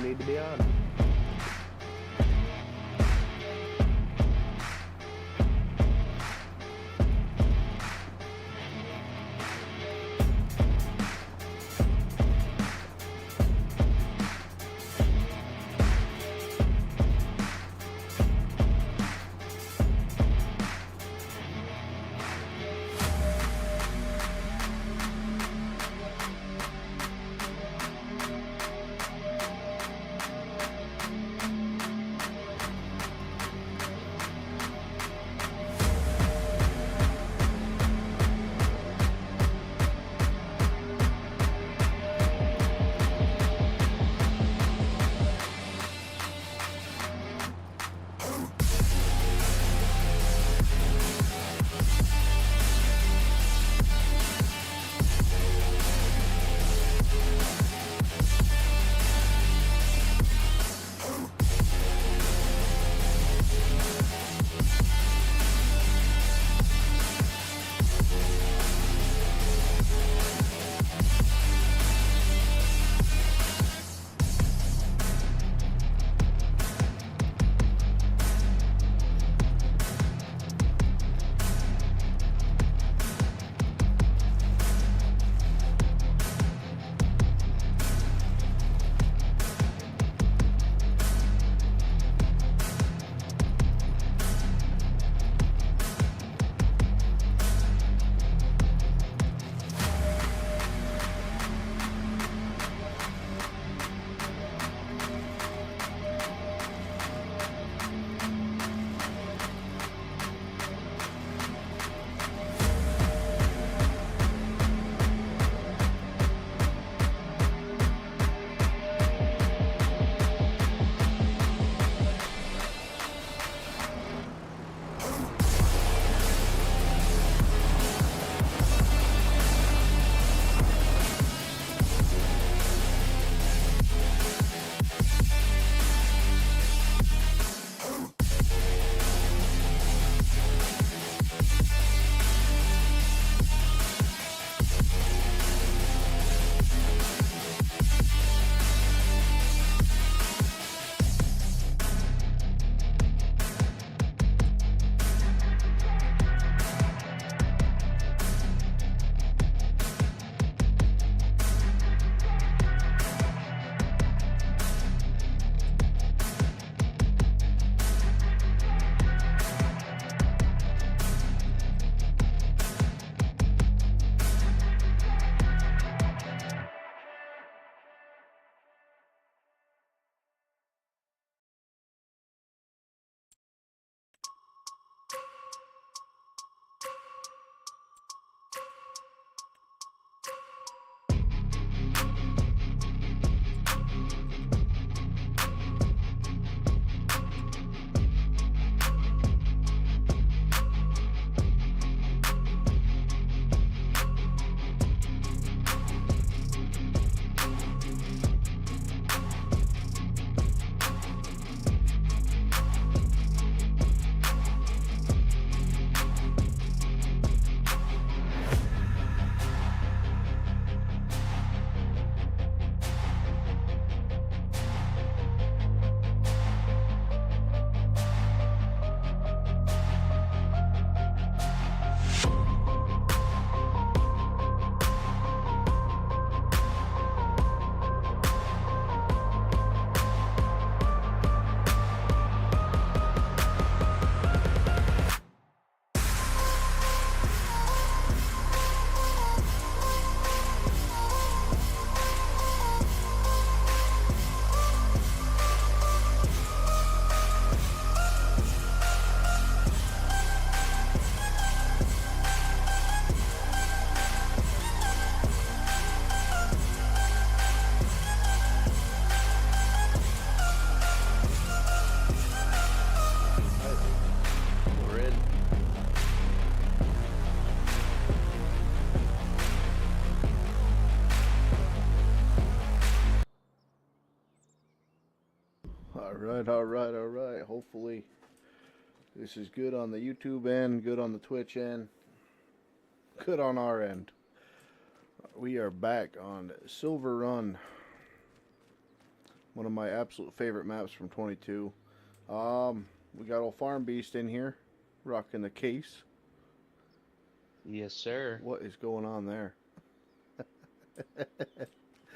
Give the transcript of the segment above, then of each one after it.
need to be on. Alright. Hopefully this is good on the YouTube end, good on the Twitch end, good on our end. We are back on SilverRun One of my absolute favorite maps from 22. We got old Farm Beast in here, rocking the case. Yes, sir. What is going on there?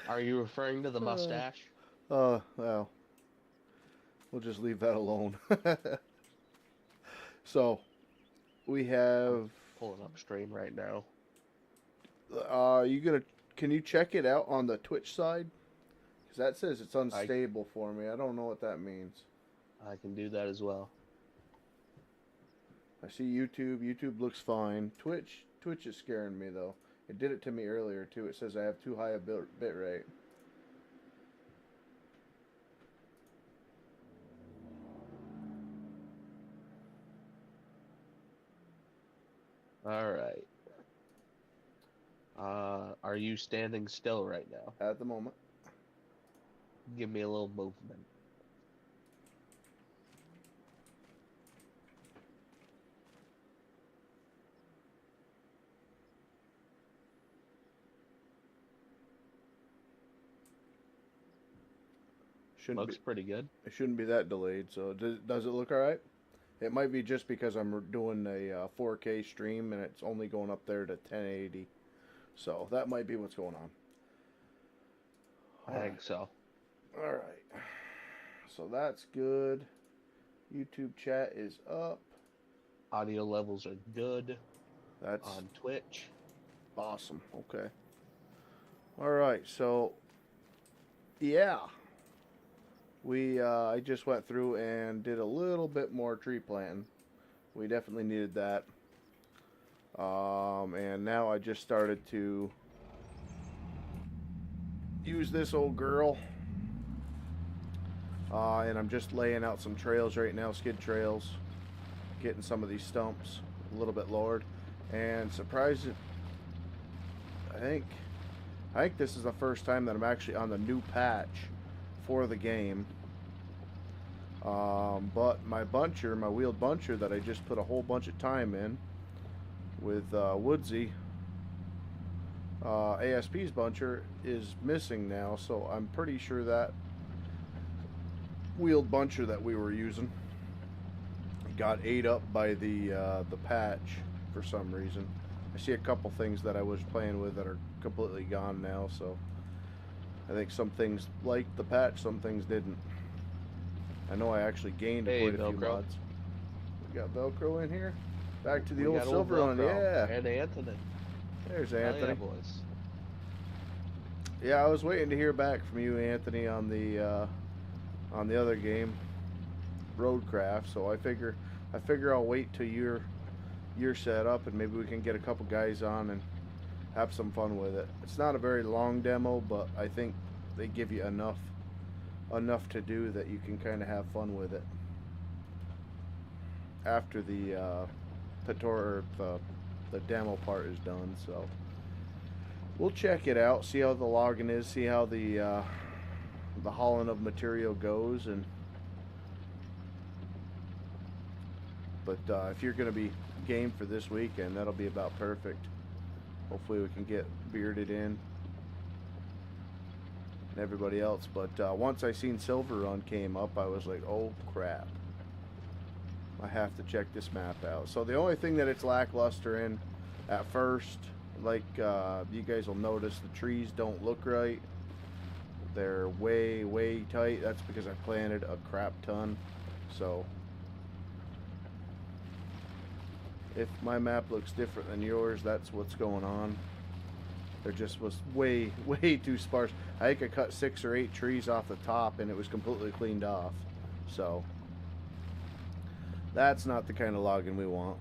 Are you referring to the mustache? Well, we'll just leave that alone. So, we I'm have. pulling up stream right now. Can you check it out on the Twitch side? Because that says it's unstable for me. I don't know what that means. I can do that as well. I see YouTube. YouTube looks fine. Twitch is scaring me though. It did it to me earlier too. It says I have too high a bit rate. All right. Are you standing still right now? At the moment. Give me a little movement. Looks pretty good. It shouldn't be that delayed. So does it look all right? It might be just because I'm doing a 4K stream and it's only going up there to 1080. So that might be what's going on. I think so. All right. So that's good. YouTube chat is up. Audio levels are good. That's on Twitch. Awesome. Okay. All right. So, yeah. I just went through and did a little bit more tree planting. We definitely needed that. And now I just started to use this old girl. And I'm just laying out some trails right now, skid trails. Getting some of these stumps a little bit lowered. And surprising, I think this is the first time that I'm actually on the new patch for the game. But my wheeled buncher that I just put a whole bunch of time in with Woodsy, ASP's buncher is missing now, so I'm pretty sure that wheeled buncher that we were using got ate up by the patch for some reason. I see a couple things that I was playing with that are completely gone now, so I think some things liked the patch, some things didn't. I know I actually gained quite a few mods. We got Velcro in here. Back to the old SilverRun, yeah. And Anthony. There's Anthony. Yeah, boys. Yeah, I was waiting to hear back from you, Anthony, on the other game, Roadcraft. So I figure I'll wait till you're set up, and maybe we can get a couple guys on and have some fun with it. It's not a very long demo, but I think they give you enough to do that you can kind of have fun with it after the tutorial, the demo part is done. So we'll check it out, see how the logging is, see how the hauling of material goes, but if you're going to be game for this weekend, that'll be about perfect. Hopefully we can get Bearded in and everybody else. But once I seen SilverRun came up, I was like, oh crap, I have to check this map out. So the only thing that it's lackluster in at first, like you guys will notice, the trees don't look right. They're way tight. That's because I planted a crap ton. So if my map looks different than yours, that's what's going on. There just was way too sparse. I think I cut 6 or 8 trees off the top and it was completely cleaned off. So that's not the kind of logging we want.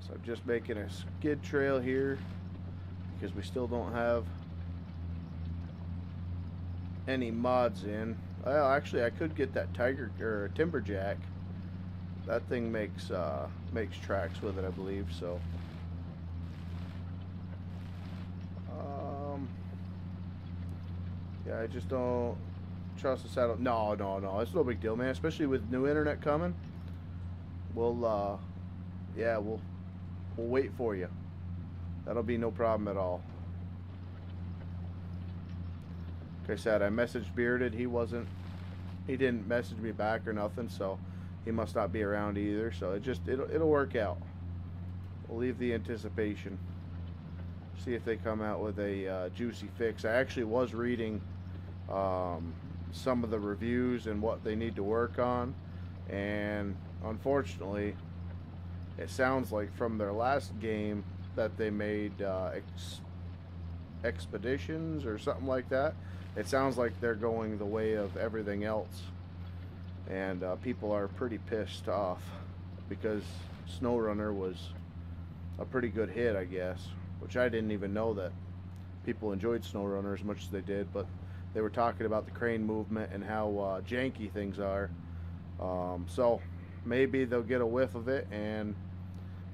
So I'm just making a skid trail here because we still don't have any mods in. Well, actually I could get that Tiger or Timberjack. That thing makes tracks with it, I believe. So yeah, I just don't trust the saddle. No, it's no big deal, man, especially with new internet coming. We'll yeah, we'll wait for you. That'll be no problem at all. Like I said, I messaged Bearded. He didn't message me back or nothing, so he must not be around either. So it'll work out. We'll leave the anticipation. See if they come out with a juicy fix. I actually was reading some of the reviews and what they need to work on, and unfortunately, it sounds like from their last game that they made expeditions or something like that. It sounds like they're going the way of everything else, and people are pretty pissed off because SnowRunner was a pretty good hit, I guess, which I didn't even know that people enjoyed SnowRunner as much as they did, but they were talking about the crane movement and how janky things are. So maybe they'll get a whiff of it and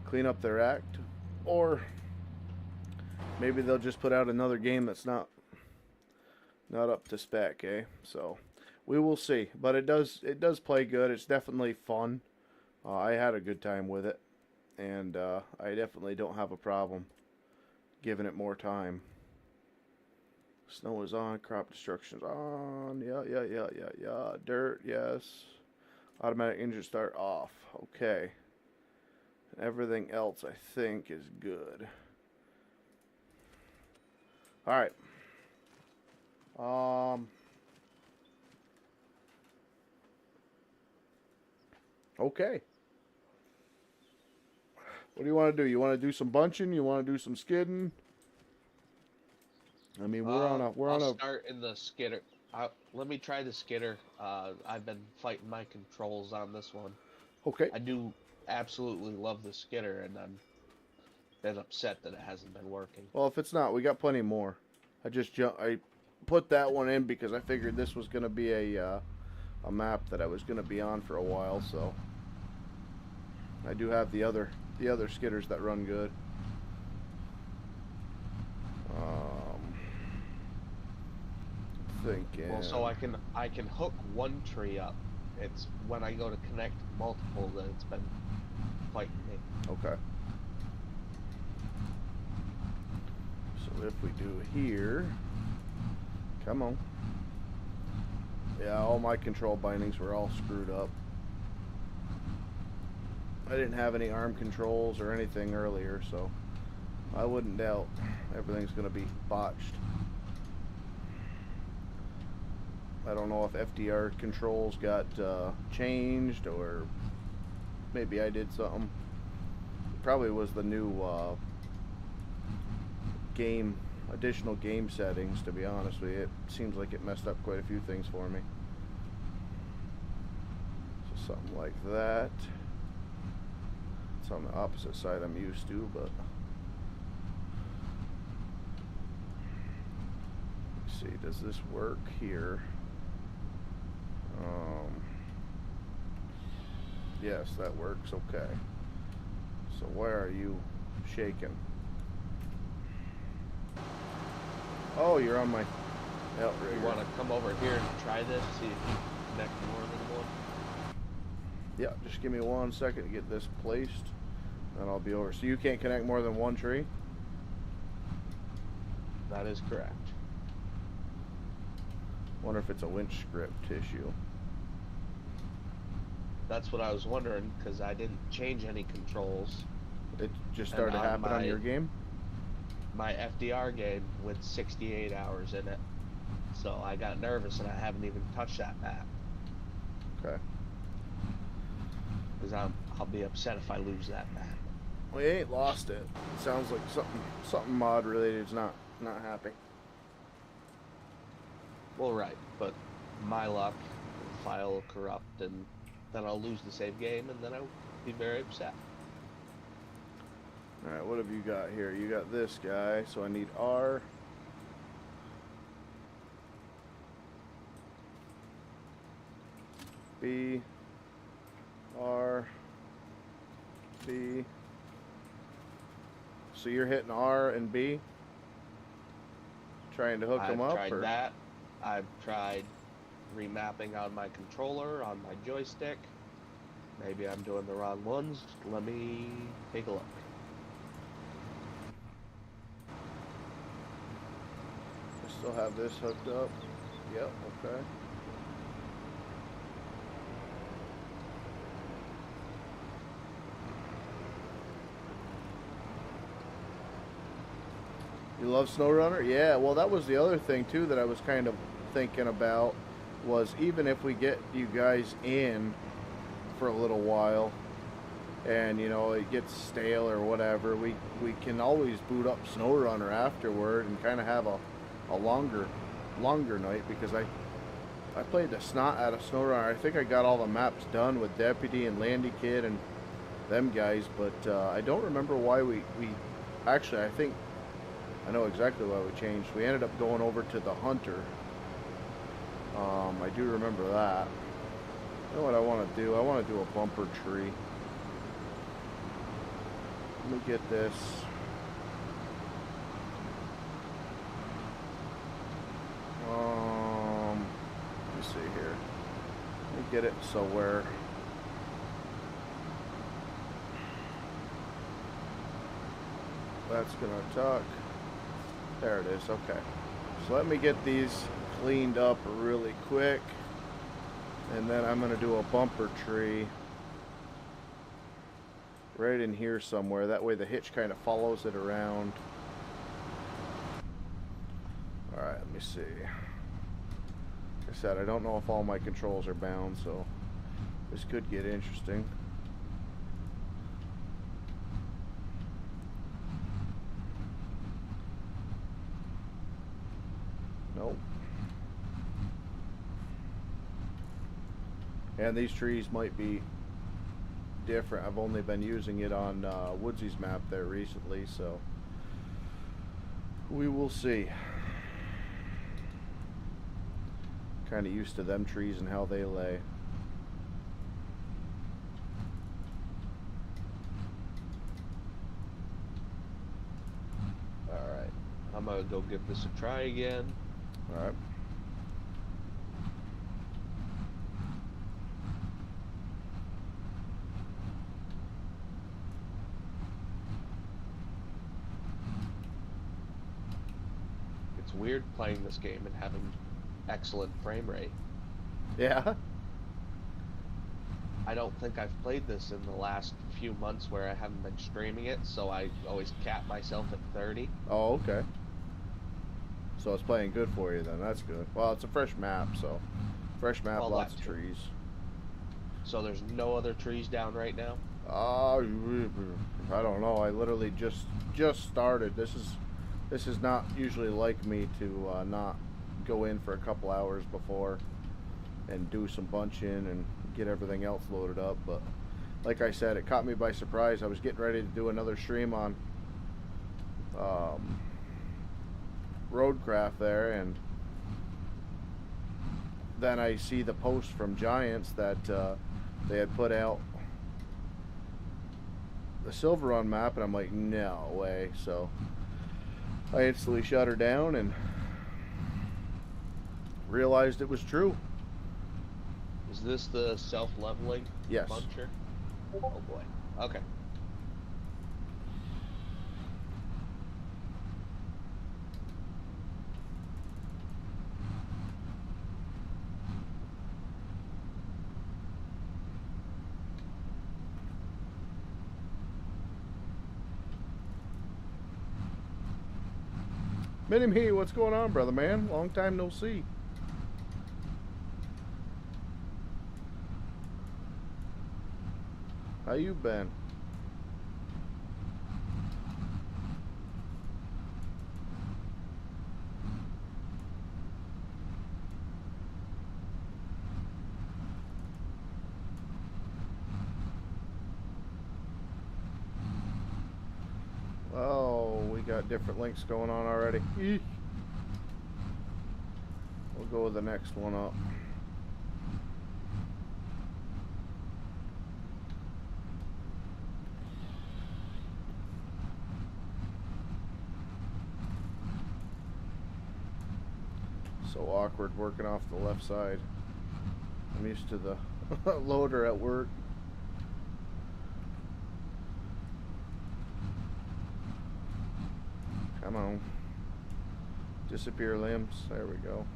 clean up their act, or maybe they'll just put out another game that's not up to spec, eh? So we will see. But it does play good. It's definitely fun. I had a good time with it, and I definitely don't have a problem giving it more time. Snow is on, crop destruction's on. Yeah. Dirt, yes. Automatic engine start off. Okay. Everything else I think is good. All right. Okay. What do you want to do? You want to do some bunching? You want to do some skidding? I mean, I'll start in the skidder. Let me try the skidder. I've been fighting my controls on this one. Okay. I do absolutely love the skidder, and I'm a bit upset that it hasn't been working. Well, if it's not, we got plenty more. I put that one in because I figured this was going to be a map that I was going to be on for a while, so I do have the other skidders that run good. Thinking. Well, so I can hook one tree up. It's when I go to connect multiple that it's been fighting me. Okay. So if we do here, come on. Yeah, all my control bindings were all screwed up. I didn't have any arm controls or anything earlier, so I wouldn't doubt everything's going to be botched. I don't know if FDR controls got changed, or maybe I did something. It probably was the new additional game settings, to be honest with you. It seems like it messed up quite a few things for me. So something like that. It's on the opposite side I'm used to, but let's see, does this work here? Yes, that works. Okay. So where are you shaking? Oh, you're on my outrigger. You want to come over here and try this? See if you can connect more than one? Yeah, just give me 1 second to get this placed, and I'll be over. So you can't connect more than one tree? That is correct. Wonder if it's a winch script issue. That's what I was wondering, because I didn't change any controls. It just started happening on your game? My FDR game with 68 hours in it. So I got nervous and I haven't even touched that map. Okay. Because I'll be upset if I lose that map. Well, you ain't lost it. It sounds like something mod related is not happy. Well, right, but my luck, the file will corrupt, and then I'll lose the save game, and then I'll be very upset. Alright, what have you got here? You got this guy, so I need R. B. R. B. So you're hitting R and B? Trying to hook them up? I've tried that. I've tried remapping on my controller, on my joystick. Maybe I'm doing the wrong ones. Let me take a look. I still have this hooked up. Yep, okay. You love SnowRunner? Yeah, well, that was the other thing, too, that I was kind of thinking about, was even if we get you guys in for a little while, and, you know, it gets stale or whatever, we can always boot up SnowRunner afterward and kind of have a longer night, because I played the snot out of SnowRunner. I think I got all the maps done with Deputy and Landy Kid and them guys, but I don't remember why we actually, I think I know exactly why we changed. We ended up going over to the Hunter. I do remember that. You know what I want to do? I want to do a bumper tree. Let me get this. Let me see here. Let me get it so where that's gonna tuck. There it is. Okay. So let me get these cleaned up really quick, and then I'm gonna do a bumper tree right in here somewhere. That way the hitch kind of follows it around. Alright, let me see. Like I said, I don't know if all my controls are bound, so this could get interesting. Nope. And these trees might be different. I've only been using it on Woodsy's map there recently, so we will see. Kind of used to them trees and how they lay. Alright, I'm gonna go give this a try again. Alright. It's weird playing this game and having excellent frame rate. Yeah. I don't think I've played this in the last few months where I haven't been streaming it, so I always cap myself at 30. Oh, okay. So it's playing good for you then. That's good. Well, it's a fresh map, so fresh map, Well, lots of that too. trees. So there's no other trees down right now? I don't know. I literally just started. This is not usually like me to not go in for a couple hours before and do some bunching and get everything else loaded up. But like I said, it caught me by surprise. I was getting ready to do another stream on Roadcraft there, and then I see the post from Giants that they had put out the SilverRun map, and I'm like, no way. So I instantly shut her down and realized it was true. Is this the self-leveling Yes. buncher? Oh boy. Okay. Mini-me, what's going on, brother man? Long time no see. How you been? Oh, we got different links going on already. Eek. We'll go with the next one up. So awkward working off the left side. I'm used to the loader at work. Come on. Disappear limbs. There we go.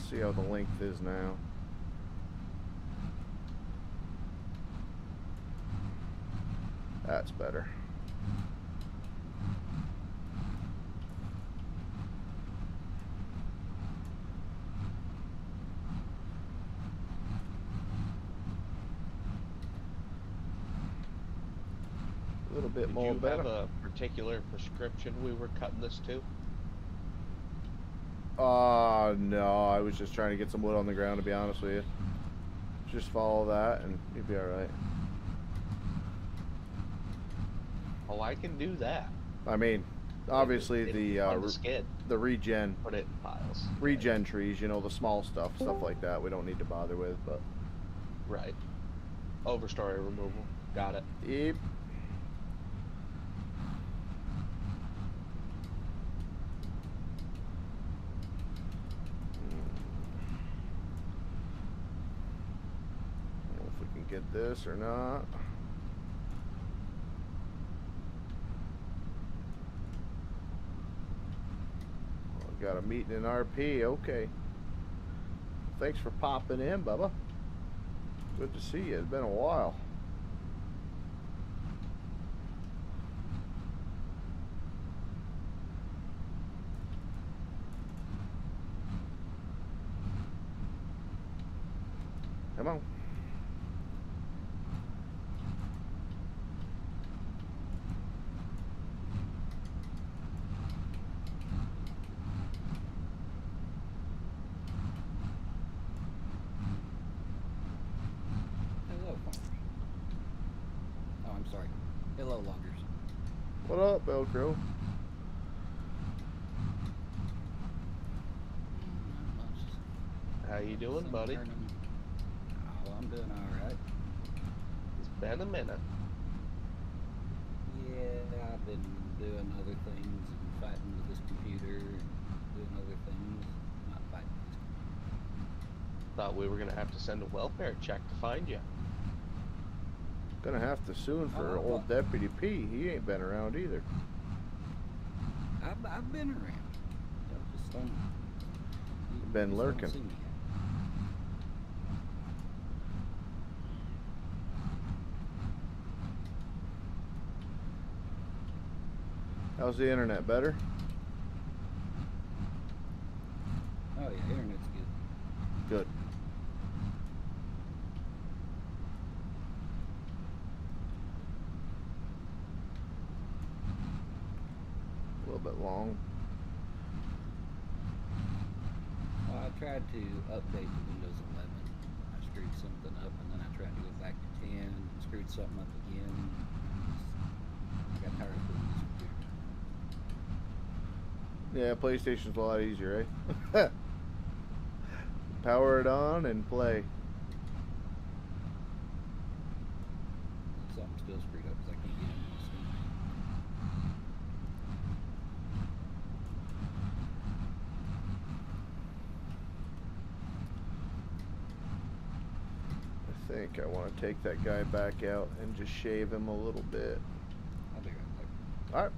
See how the length is now. That's better. A little bit more better. Did you have a particular prescription we were cutting this to? No, I was just trying to get some wood on the ground, to be honest with you. Just follow that and you'll be alright. Oh, I can do that. I mean, obviously on the skid. The regen. Put it in piles. Regen trees, you know, the small stuff like that we don't need to bother with, but. Right. Overstory removal. Got it. Yep. I don't know if we can get this or not. Got a meeting in RP, okay. Thanks for popping in, Bubba. Good to see you, it's been a while. Come on. Hello, loggers. What up, Velcro? How you doing, buddy? Oh, I'm doing all right. It's been a minute. Yeah, I've been doing other things and fighting with this computer and doing other things. Not fighting with this computer. Thought we were gonna have to send a welfare check to find you. Gonna have to soon for old Deputy P. He ain't been around either. I've been around. Just don't, been lurking. Don't see me yet. How's the internet? Better? Oh yeah, internet's good. Good. A little bit long. Well, I tried to update the Windows 11. I screwed something up, and then I tried to go back to 10 and screwed something up again. I got tired of doing this computer. Yeah, PlayStation's a lot easier, eh? Power it on and play. Something's still screwed up because I can't get into Steam. I think I want to take that guy back out and just shave him a little bit. I'll be right back. Alright.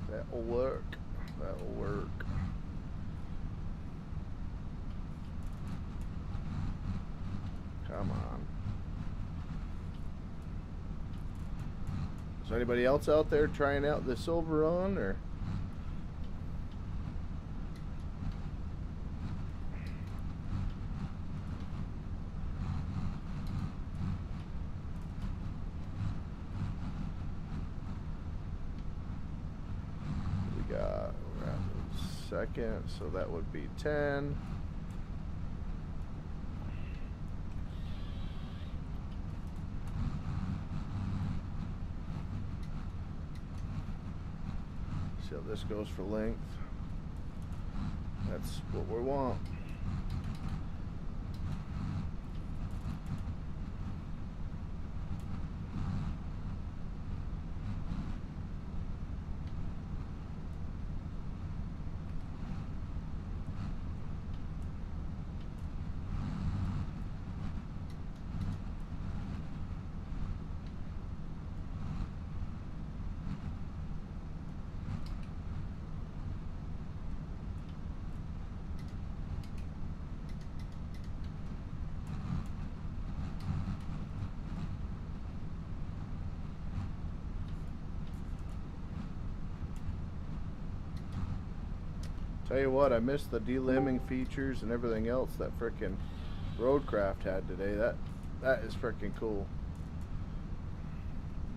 That'll work. That'll work. Come on. Is anybody else out there trying out the SilverRun or? We're at the second, so that would be 10. See how this goes for length. That's what we want. Tell you what, I missed the delimbing features and everything else that frickin' Roadcraft had today. That is frickin' cool.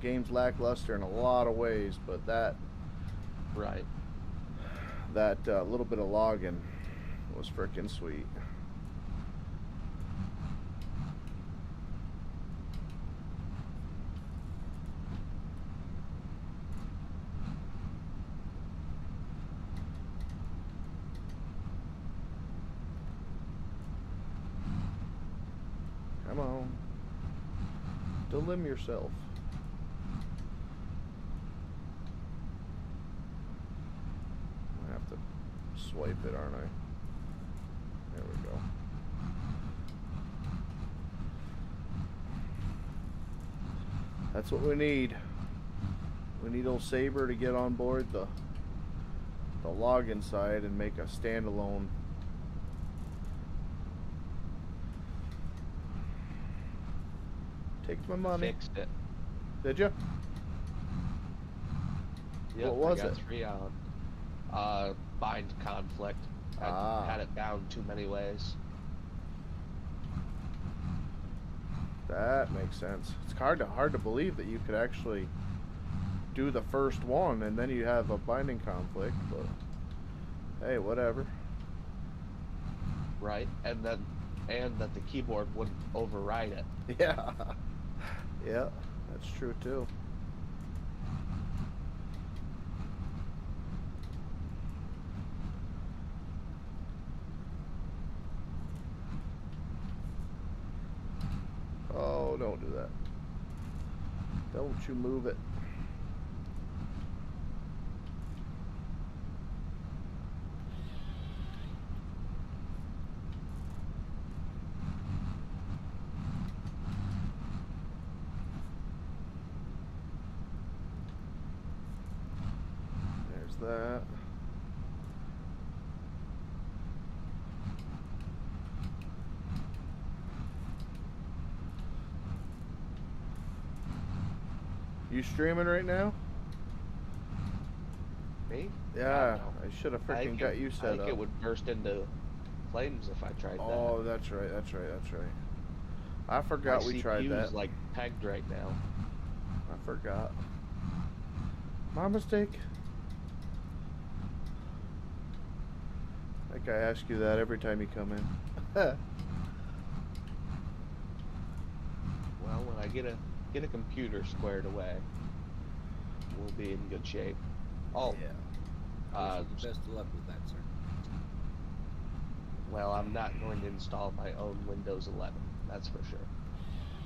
Game's lackluster in a lot of ways, but that Right. little bit of logging was frickin' sweet. Come on. Delim yourself. I have to swipe it, aren't I? There we go. That's what we need. We need old Saber to get on board the login side and make a standalone. Take my money. Fixed it. Did you? Yep, What was I got it? 3 on. Bind conflict. I had it bound too many ways. That makes sense. It's hard to believe that you could actually do the first one and then you have a binding conflict, but hey, whatever. Right, and that the keyboard wouldn't override it. Yeah. Yeah, that's true too. Oh, don't do that. Don't you move it. There's that. You streaming right now? Me? Yeah, No. I should have I freaking think got you set I think up. it would burst into flames if I tried Oh, that's right, that's right, that's right. I forgot that. we tried CPU's that. like pegged right now. I forgot. My mistake. I think I ask you that every time you come in. Well, when I get a computer squared away, we'll be in good shape. Oh, yeah. Best of luck with that, sir. well, I'm not going to install my own Windows 11. That's for sure.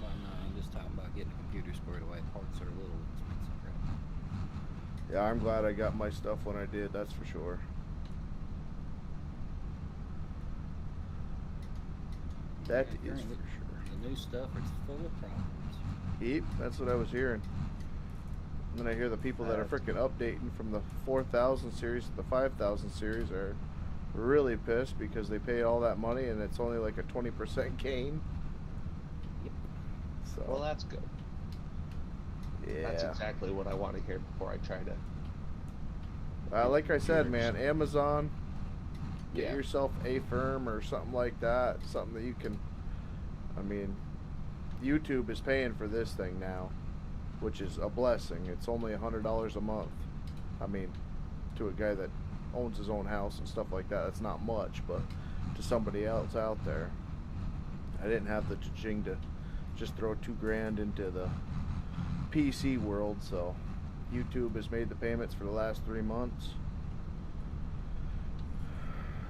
Well, no, I'm just talking about getting a computer squared away. Parts are a little expensive, right? Yeah, I'm glad I got my stuff when I did, that's for sure. That Yeah, is for currently, sure. The new stuff is full of problems. Yep, that's what I was hearing. And then I hear the people that are freaking updating from the 4000 series to the 5000 series are really pissed because they pay all that money and it's only like a 20% gain. Yep. So, Well, that's good. yeah. That's exactly what I want to hear before I try to. Like I said, man, Amazon, get Yeah. yourself a firm or something like that. Something that you can, I mean, YouTube is paying for this thing now, which is a blessing. It's only $100 a month. I mean, to a guy that owns his own house and stuff like that, that's not much, but to somebody else out there, I didn't have the cha-ching to just throw $2,000 into the PC world, so YouTube has made the payments for the last 3 months.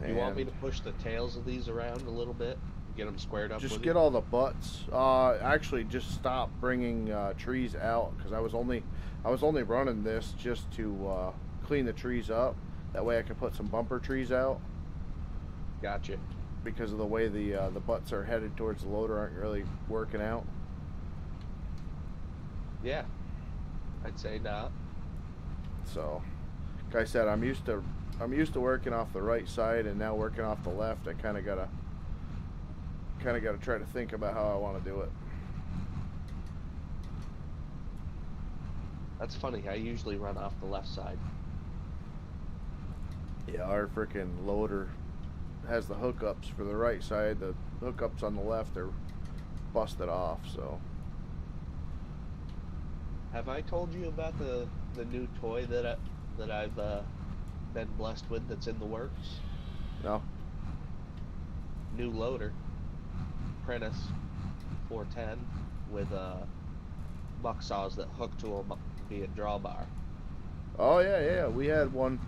You want me to push the tails of these around a little bit? Get them squared up just with get you? all the butts. Actually, just stop bringing trees out because I was only running this just to clean the trees up. That way, I could put some bumper trees out. Gotcha. Because of the way the butts are headed towards the loader aren't really working out. Yeah. I'd say not. So, like I said, I'm used to working off the right side, and now working off the left. I kind of gotta try to think about how I want to do it. That's funny. I usually run off the left side. Yeah, our freaking loader has the hookups for the right side. The hookups on the left are busted off. So Have I told you about the new toy that I've been blessed with that's in the works? no. New loader, Prentice 410 with buck saws that hook to them via drawbar. Oh yeah. We had one.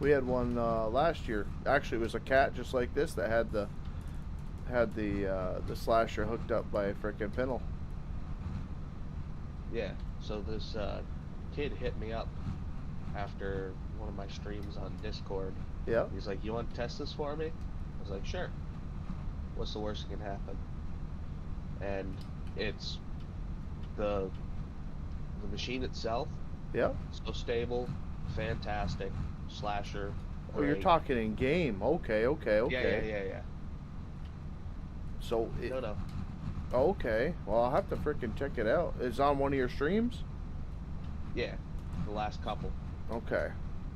We had one last year. Actually, it was a cat just like this that had the slasher hooked up by a frickin' pintle. Yeah. So this kid hit me up after one of my streams on Discord. Yeah. He's like, "You want to test this for me?" I was like, "Sure. What's the worst that can happen?" And it's the machine itself. Yeah. So stable, fantastic, slasher. Oh, you're great. talking in game. Okay. Yeah. So it, No. oh, okay. Well, I'll have to frickin' check it out. It's on one of your streams. Yeah, the last couple. Okay.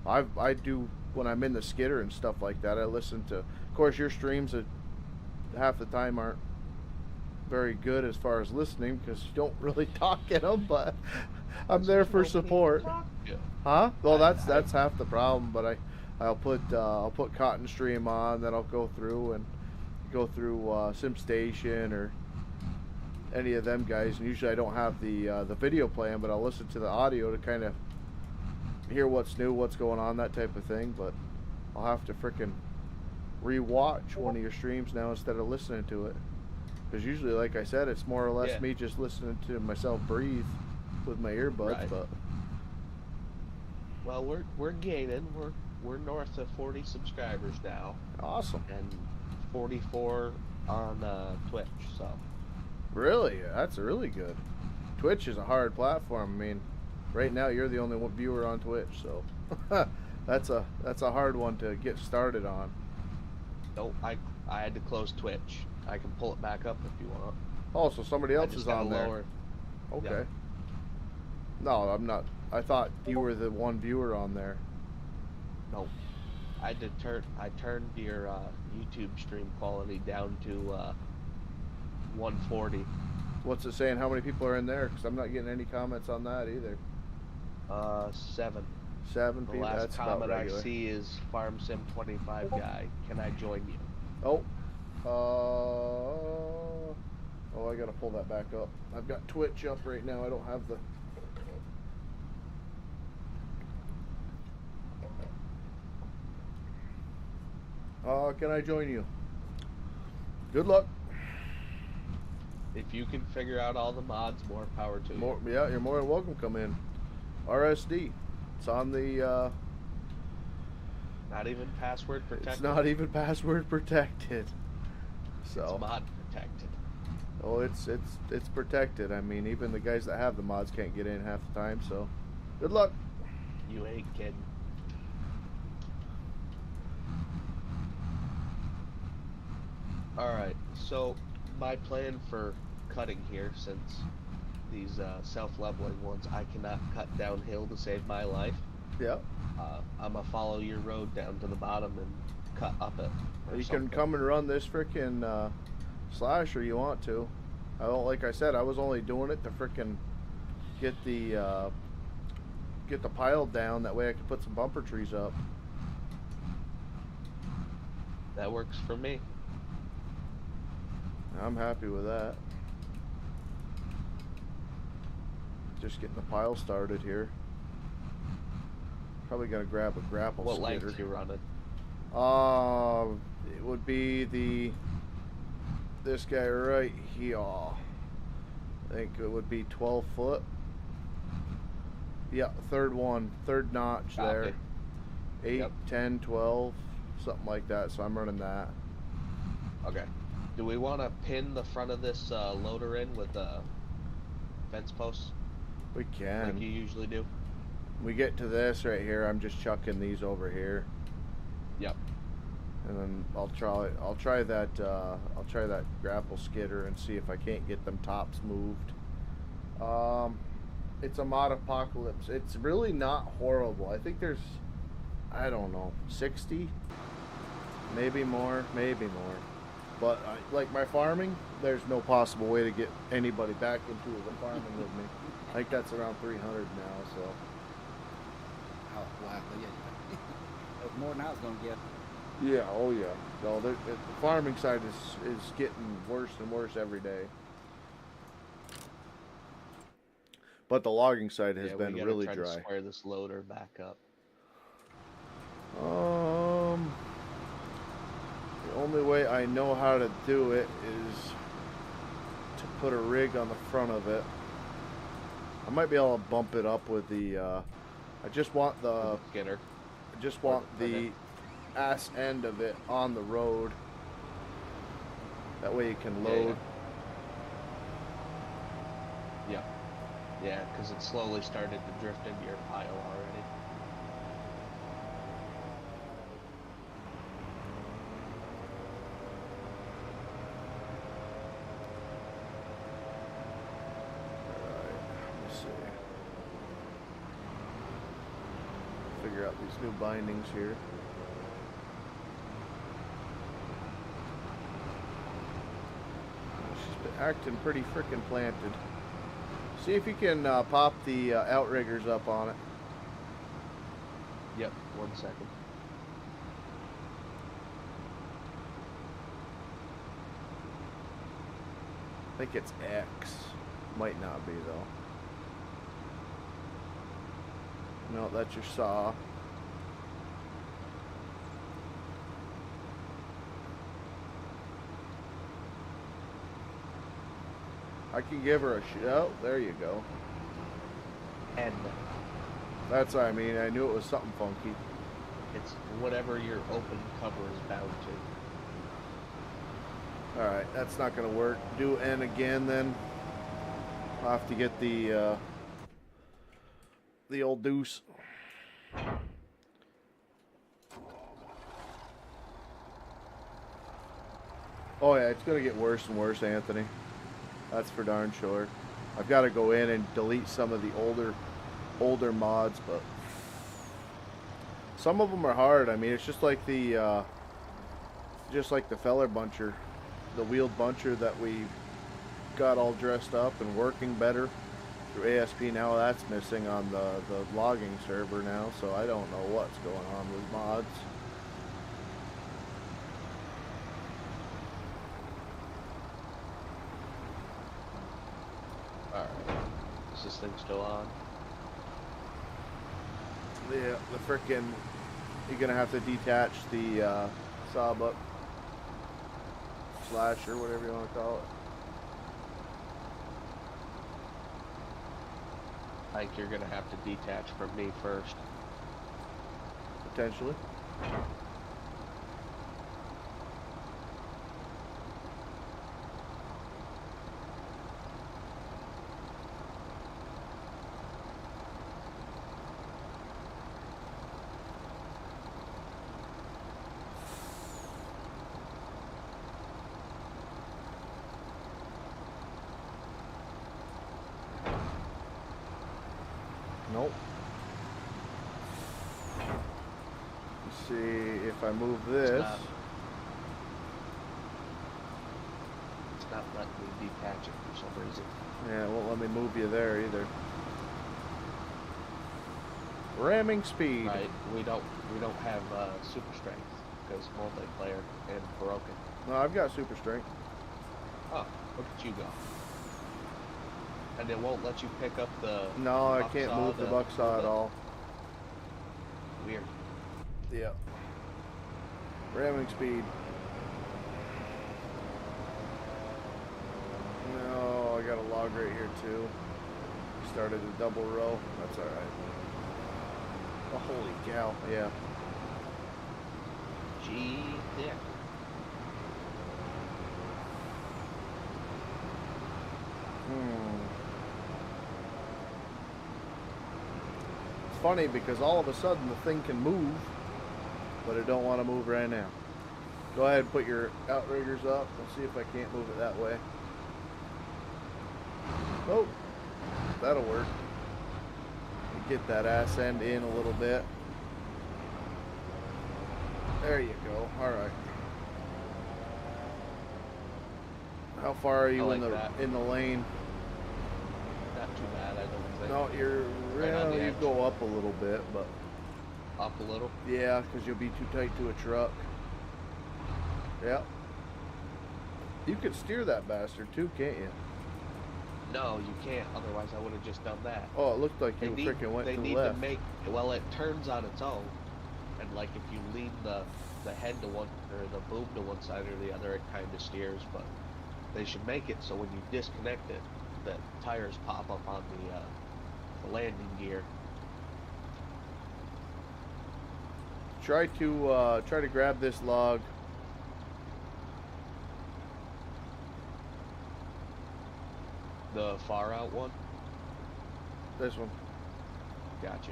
I do when I'm in the skidder and stuff like that. I listen to. Of course, your streams half the time aren't very good as far as listening because you don't really talk in them. But I'm there for support. Huh? Well, that's half the problem. But I'll put Cotton Stream on, then I'll go through SimStation or any of them guys. And usually I don't have the video playing, but I'll listen to the audio to kind of hear what's new, what's going on, that type of thing. But I'll have to frickin' rewatch one of your streams now instead of listening to it. Because usually, like I said, it's more or less me just listening to myself breathe with my earbuds. Right. But well, we're gaining. We're north of 40 subscribers now, awesome. and 44 on Twitch. So Really, that's really good. Twitch is a hard platform. I mean, right now you're the only one viewer on Twitch, so that's a hard one to get started on. no, I had to close Twitch. I can pull it back up if you want. Oh, so somebody I else just is gotta on there. lower. Okay. Yeah. No, I'm not. I thought you were the one viewer on there. No, I turned your YouTube stream quality down to 140. What's it saying? How many people are in there? Because I'm not getting any comments on that either. 7. 7 The people. last That's about comment I regular. see is Farm Sim 25 guy. Can I join you? Oh. I gotta pull that back up. I've got Twitch up right now. I don't have the. Can I join you? Good luck. If you can figure out all the mods, more power to you. Yeah, you're more than welcome. Come in. RSD. It's on the. Not even password protected. It's not even password protected. So. It's mod protected. Oh, it's protected. I mean, even the guys that have the mods can't get in half the time. So, good luck. You ain't kidding. Alright, so my plan for cutting here, since these self-leveling ones, I cannot cut downhill to save my life. Yeah. I'm gonna follow your road down to the bottom and cut up it. You can come and run this frickin' slasher you want to. I don't, like I said, I was only doing it to frickin' get the pile down. That way I could put some bumper trees up. That works for me. I'm happy with that. Just getting the pile started here. Probably gonna grab a grapple What skidder. length you running? It would be this guy right here. I think it would be 12 foot. Yeah, third notch there. 8, 10, 12, something like that. So I'm running that. Okay. Do we want to pin the front of this loader in with fence posts We can. like you usually do? We get to this right here. I'm just chucking these over here. Yep. And then I'll try that grapple skidder and see if I can't get them tops moved. It's a mod apocalypse. It's really not horrible. I think there's I don't know, 60, maybe more, maybe more. But like my farming, there's no possible way to get anybody back into the farming with me. I think that's around 300 now. So. Oh, wow. Yeah. That's more than I was going to get. Yeah. Oh yeah. No, the farming side is getting worse and worse every day. But the logging side has been really try dry. To square this loader back up. The only way I know how to do it is to put a rig on the front of it. I might be able to bump it up with the. I just want the skidder. I just want the ass end of it on the road. That way you can load. Yeah. Yeah, because it slowly started to drift into your pile already. Figure out these new bindings here. She's been acting pretty frickin' planted. See if you can pop the outriggers up on it. Yep, 1 second. I think it's X. Might not be though. No, that's your saw. I can give her a oh, there you go. And that's what I mean. I knew it was something funky. It's whatever your open cover is bound to. Alright, that's not going to work. Do N again then. I'll have to get the old deuce. Oh yeah, it's going to get worse and worse, Anthony. That's for darn sure. I've got to go in and delete some of the older mods, but some of them are hard. I mean, it's just like the feller buncher, the wheeled buncher that we got all dressed up and working better through ASP. Now that's missing on the logging server now, so I don't know what's going on with mods. Alright, is this thing still on? Yeah, the frickin', you're gonna have to detach the sawbuck slasher, whatever you want to call it. I think you're gonna have to detach from me first. Potentially. Nope. Let's see if I move this. It's not letting me detach it for some reason. Yeah, it won't let me move you there either. Ramming speed. Right, we don't have super strength because multiplayer and broken. No, I've got super strength. Oh, look at you go. And it won't let you pick up the... No, I can't move the buck saw at all. Weird. Yeah. Ramming speed. No, I got a log right here too. Started a double row. That's alright. Oh, holy cow. Yeah. Gee, dick. It's funny because all of a sudden the thing can move, but it don't want to move right now. Go ahead and put your outriggers up. Let's see if I can't move it that way. Oh, that'll work. Get that ass end in a little bit. There you go. All right. How far are you I in like the that. in the lane? Not too bad, I don't think. No, you're Right on well, the you edge. go up a little bit, but Up a little. yeah, because you'll be too tight to a truck. Yep. You could steer that bastard too, can't you? No, you can't. Otherwise, I would have just done that. Oh, it looked like They you need freaking went they to the need left. to make well. It turns on its own, and like if you lean the head to one or the boom to one side or the other, it kind of steers. But they should make it so when you disconnect it, the tires pop up on the landing gear. Try to grab this log. The far out one. This one. Gotcha.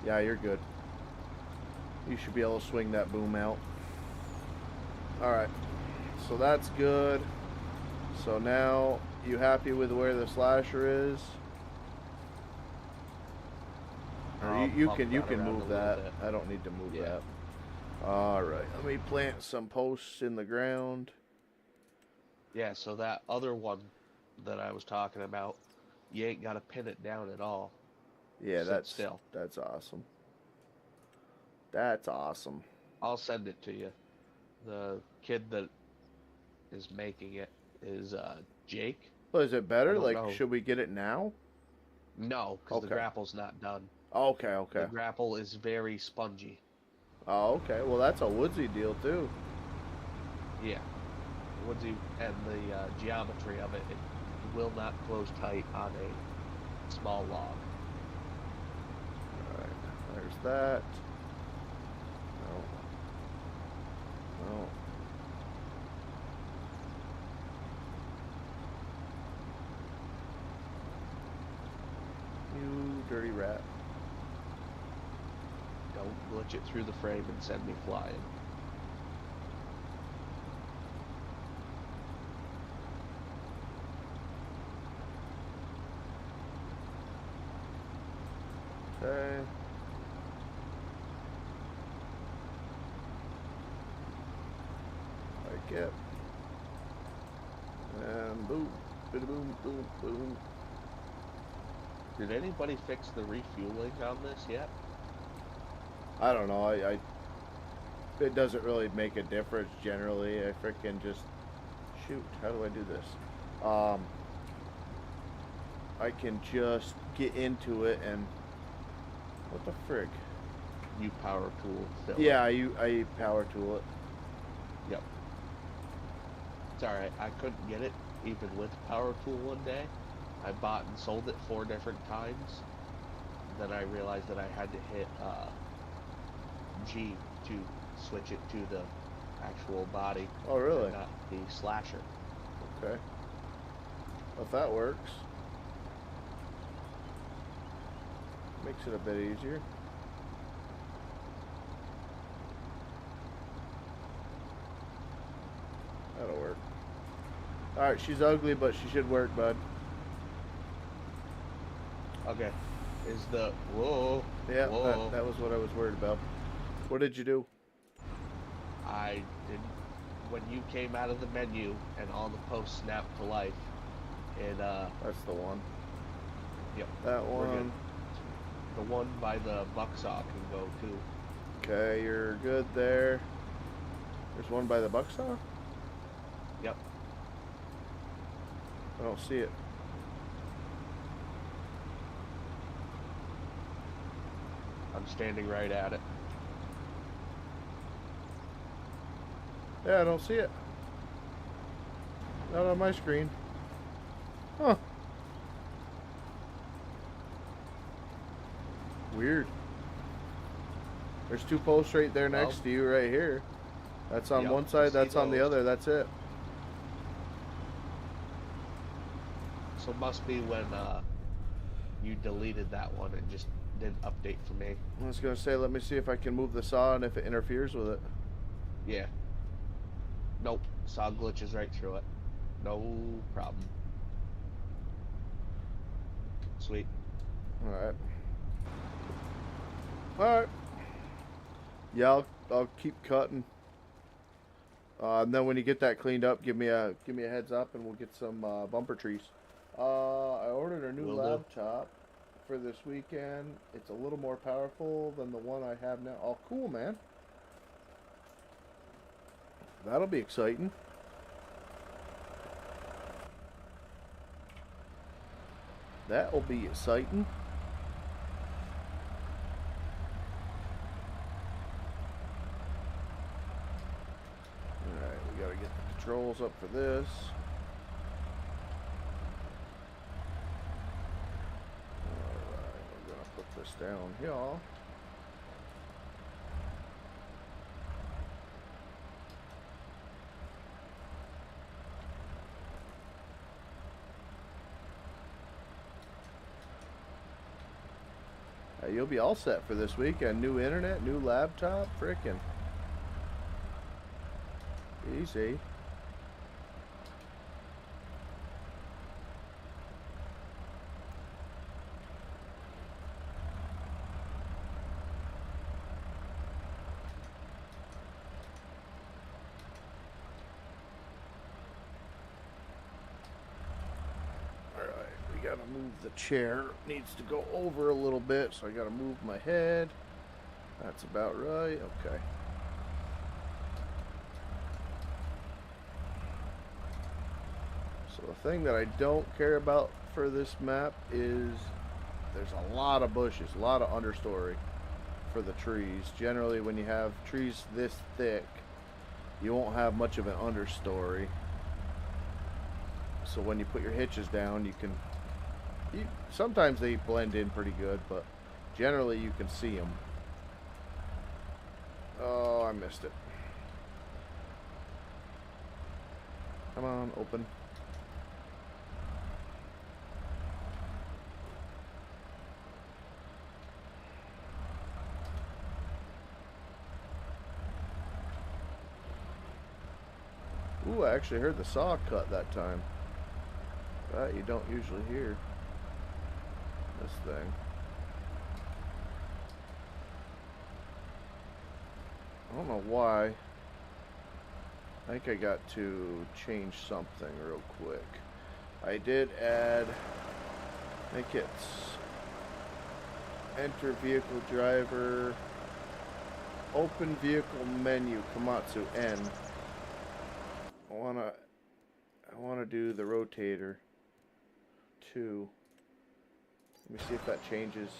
Yeah, you're good. You should be able to swing that boom out. Alright. So that's good. So now, you happy with where the slasher is? Or you can move that. I don't need to move that. Alright, let me plant some posts in the ground. Yeah, so that other one that I was talking about, you ain't got to pin it down at all. Yeah, Sit still. That's awesome. That's awesome. I'll send it to you. The kid that is making it is Jake. Well, is it better? Like, know. should we get it now? No, because the grapple's not done. Okay, okay. The grapple is very spongy. Oh, okay. Well, that's a woodsy deal, too. Yeah. Woodsy, and the geometry of it, it will not close tight on a small log. Alright, there's that. No. No. You dirty rat. Don't glitch it through the frame and send me flying. Okay. Like it. And boom. Boom, boom, boom, boom. Did anybody fix the refueling on this yet? I don't know. It doesn't really make a difference generally. I freaking just shoot. How do I do this? I can just get into it and what the frig? You power tool. Yeah, I power tool it. Yep. It's alright. I couldn't get it even with power tool one day. I bought and sold it 4 different times. Then I realized that I had to hit G to switch it to the actual body. Oh, really? Not the slasher. Okay. Well, if that works, makes it a bit easier. That'll work. Alright, she's ugly, but she should work, bud. Okay. Is the... Whoa. Yeah, Whoa. that was what I was worried about. What did you do? I didn't... When you came out of the menu and all the posts snapped to life, it, That's the one. Yep. That We're good. one. The one by the bucksaw can go, too. Okay, you're good there. There's one by the bucksaw? Yep. I don't see it. I'm standing right at it. Yeah, I don't see it. Not on my screen. Huh. Weird. There's 2 posts right there next to you right here. That's on Yep, one side, that's on the those. other, that's it. So it must be when you deleted that one and just didn't update for me. I was going to say, let me see if I can move the saw and if it interferes with it. Yeah. Nope. Saw glitches right through it. No problem. Sweet. Alright. Alright. Yeah, I'll keep cutting. And then when you get that cleaned up, give me a heads up, and we'll get some bumper trees. I ordered a new Will do. laptop for this weekend. It's a little more powerful than the one I have now. Oh, cool, man. That'll be exciting. That'll be exciting. Alright, we gotta get the controls up for this. Alright, we're gonna put this down here. You'll be all set for this weekend. New internet, new laptop, frickin' easy. Gotta move the chair. Needs to go over a little bit, so I gotta move my head. That's about right. Okay. So the thing that I don't care about for this map is there's a lot of bushes, a lot of understory for the trees. Generally, when you have trees this thick, you won't have much of an understory. So when you put your hitches down, you can sometimes they blend in pretty good, but generally you can see them. Oh, I missed it. Come on, open. Ooh, I actually heard the saw cut that time. That you don't usually hear. This thing. I don't know why. I think I got to change something real quick. I did add, I think it's enter vehicle driver, open vehicle menu, Komatsu N. I wanna do the rotator too. Let me see if that changes.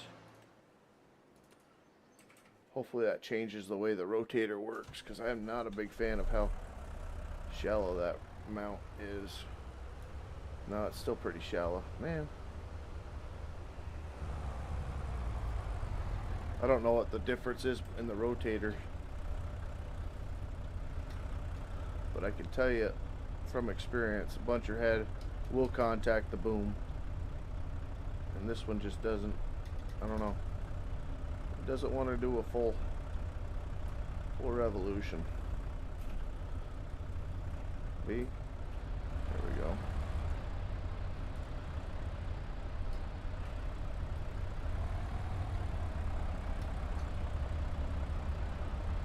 Hopefully that changes the way the rotator works, because I am not a big fan of how shallow that mount is. No, it's still pretty shallow. Man. I don't know what the difference is in the rotator, but I can tell you from experience, a buncher head will contact the boom. And this one just doesn't, I don't know. It doesn't want to do a full revolution. B. There we go.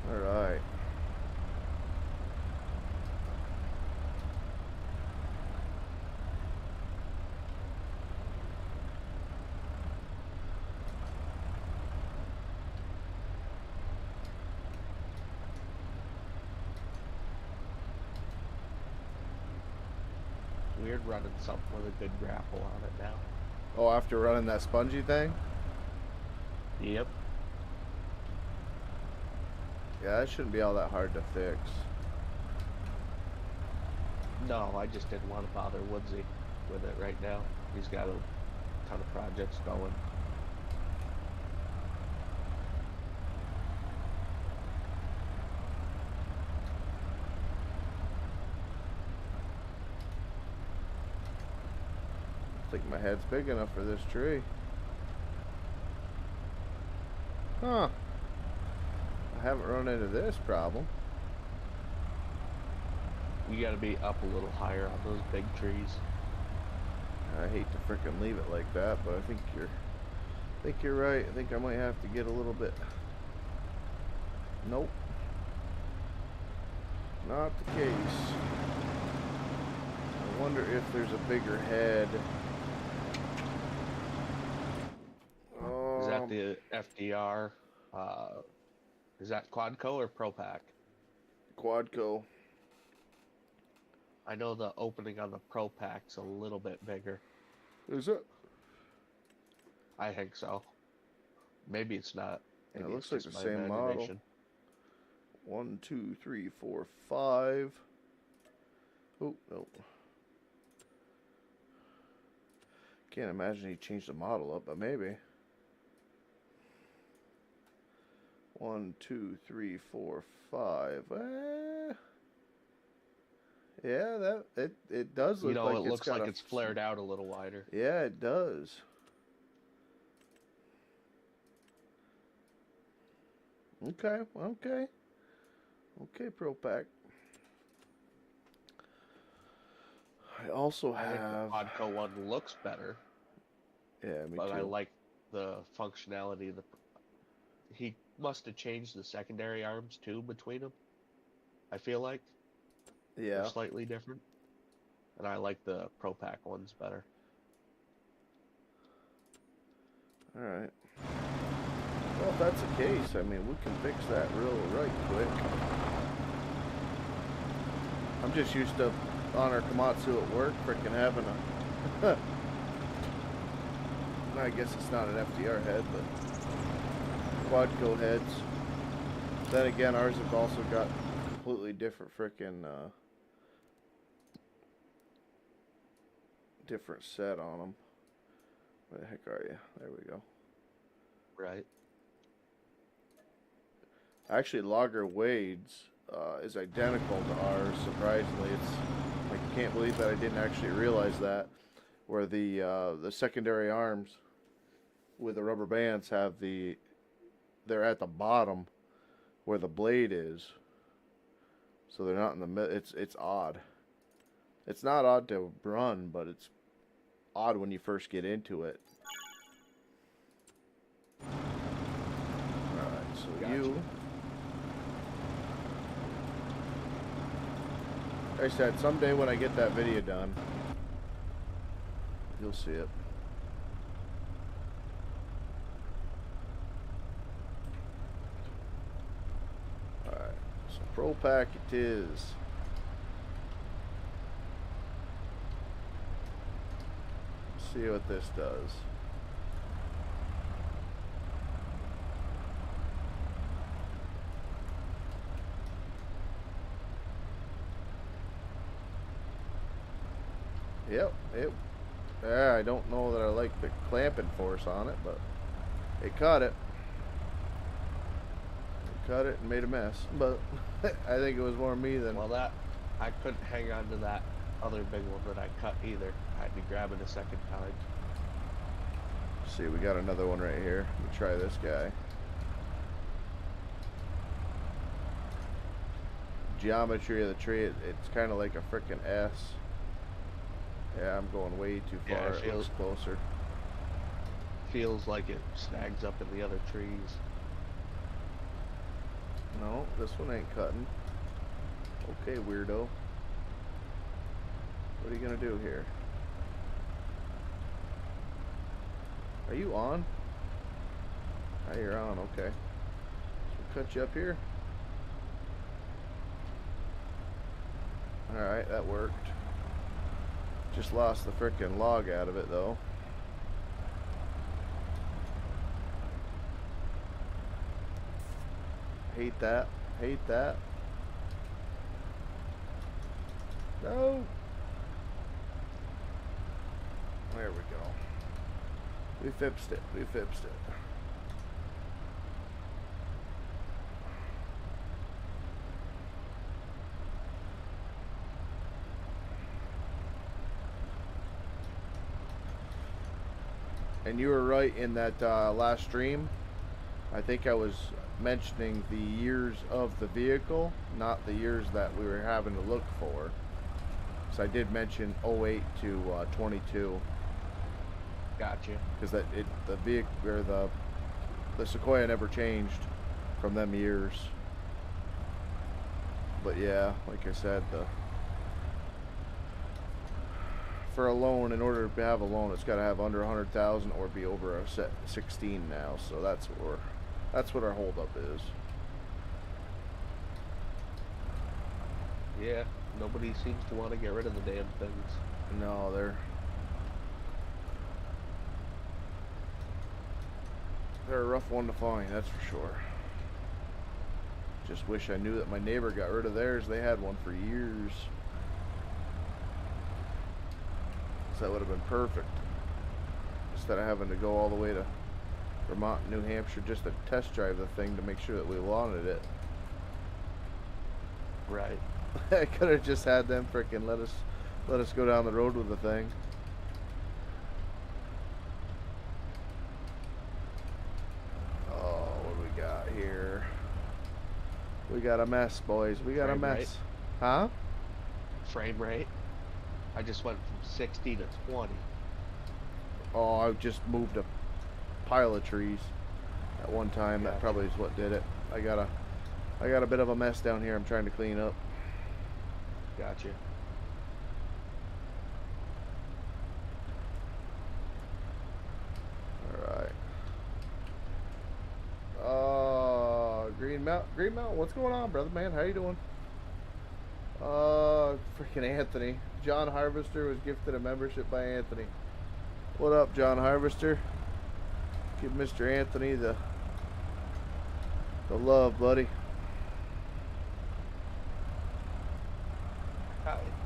All right. Weird running something with a good grapple on it now. Oh, after running that spongy thing? Yep. Yeah, that shouldn't be all that hard to fix. No, I just didn't want to bother Woodsy with it right now. He's got a ton of projects going. I think my head's big enough for this tree. Huh. I haven't run into this problem. You gotta be up a little higher on those big trees. I hate to frickin' leave it like that, but I think you're right. I think I might have to get a little bit Nope. Not the case. I wonder if there's a bigger head. Is that the FDR? Is that Quadco or Pro Pack? Quadco. I know the opening on the Pro Pack's a little bit bigger. Is it? I think so. Maybe it's not. Maybe It it's looks like just the my same model. imagination. 1, 2, 3, 4, 5. Oh, no. Can't imagine he changed the model up, but maybe. 1, 2, 3, 4, 5. Yeah, it does look You know, like it it's looks got like a, it's flared out a little wider. Yeah, it does. Okay, okay. Okay, Pro Pack. I also I think have... the Quadco one looks better, Yeah, me but too. I like the functionality of the. He must have changed the secondary arms too between them. I feel like Yeah. they're slightly different, and I like the Pro Pack ones better. Alright. Well, if that's the case, I mean, we can fix that right quick. I'm just used to, on our Komatsu at work, freaking having a... I guess it's not an FDR head, but Quadco heads. Then again, ours have also got completely different freaking, different set on them. Where the heck are you? There we go. Right. Actually, Lager Wade's is identical to ours. Surprisingly, I can't believe that I didn't actually realize that. Where the secondary arms with the rubber bands have they're at the bottom where the blade is, so they're not in the middle. It's odd. It's not odd to run, but it's odd when you first get into it. All right, so Gotcha. you. Like I said, someday when I get that video done, you'll see it. Alright, so Pro Pack it is. Let's see what this does. Yep, I don't know that I like the clamping force on it, but it caught it. It cut it and made a mess, but I think it was more me than... Well, I couldn't hang on to that other big one that I cut either. I had to grab it a second time. See, we got another one right here. Let me try this guy. Geometry of the tree, it's kind of like a frickin' S. Yeah, I'm going way too far. Yeah, it looks closer. Feels like it snags up in the other trees. No, this one ain't cutting. Okay, weirdo. What are you gonna do here? Are you on? Ah, you're on, okay. So we'll cut you up here. Alright, that worked. Just lost the frickin' log out of it though. Hate that. Hate that. No. There we go. We fixed it. We fixed it. And you were right in that last stream. I think I was mentioning the years of the vehicle, not the years that we were having to look for. So I did mention 08 to 22. Gotcha. Because the vehicle or the Sequoia never changed from them years. But yeah, like I said, for a loan, in order to have a loan, it's got to have under 100,000 or be over a set 16 now. So that's what our holdup is. Yeah, nobody seems to want to get rid of the damn things. No, they're a rough one to find, that's for sure. Just wish I knew that my neighbor got rid of theirs. They had one for years. So that would have been perfect. Instead of having to go all the way to Vermont and New Hampshire just to test drive the thing to make sure that we wanted it. Right. I could have just had them frickin' let us go down the road with the thing. Oh, what do we got here? We got a mess, boys. We got a mess. Rate. Huh? Frame rate. I just went from 60 to 20. Oh, I just moved a pile of trees at one time. That probably is what did it. I got a bit of a mess down here I'm trying to clean up. Gotcha. Alright. Green Mountain, what's going on, brother man? How you doing? Freaking Anthony. John Harvester was gifted a membership by Anthony. What up, John Harvester? Give Mr. Anthony the love, buddy.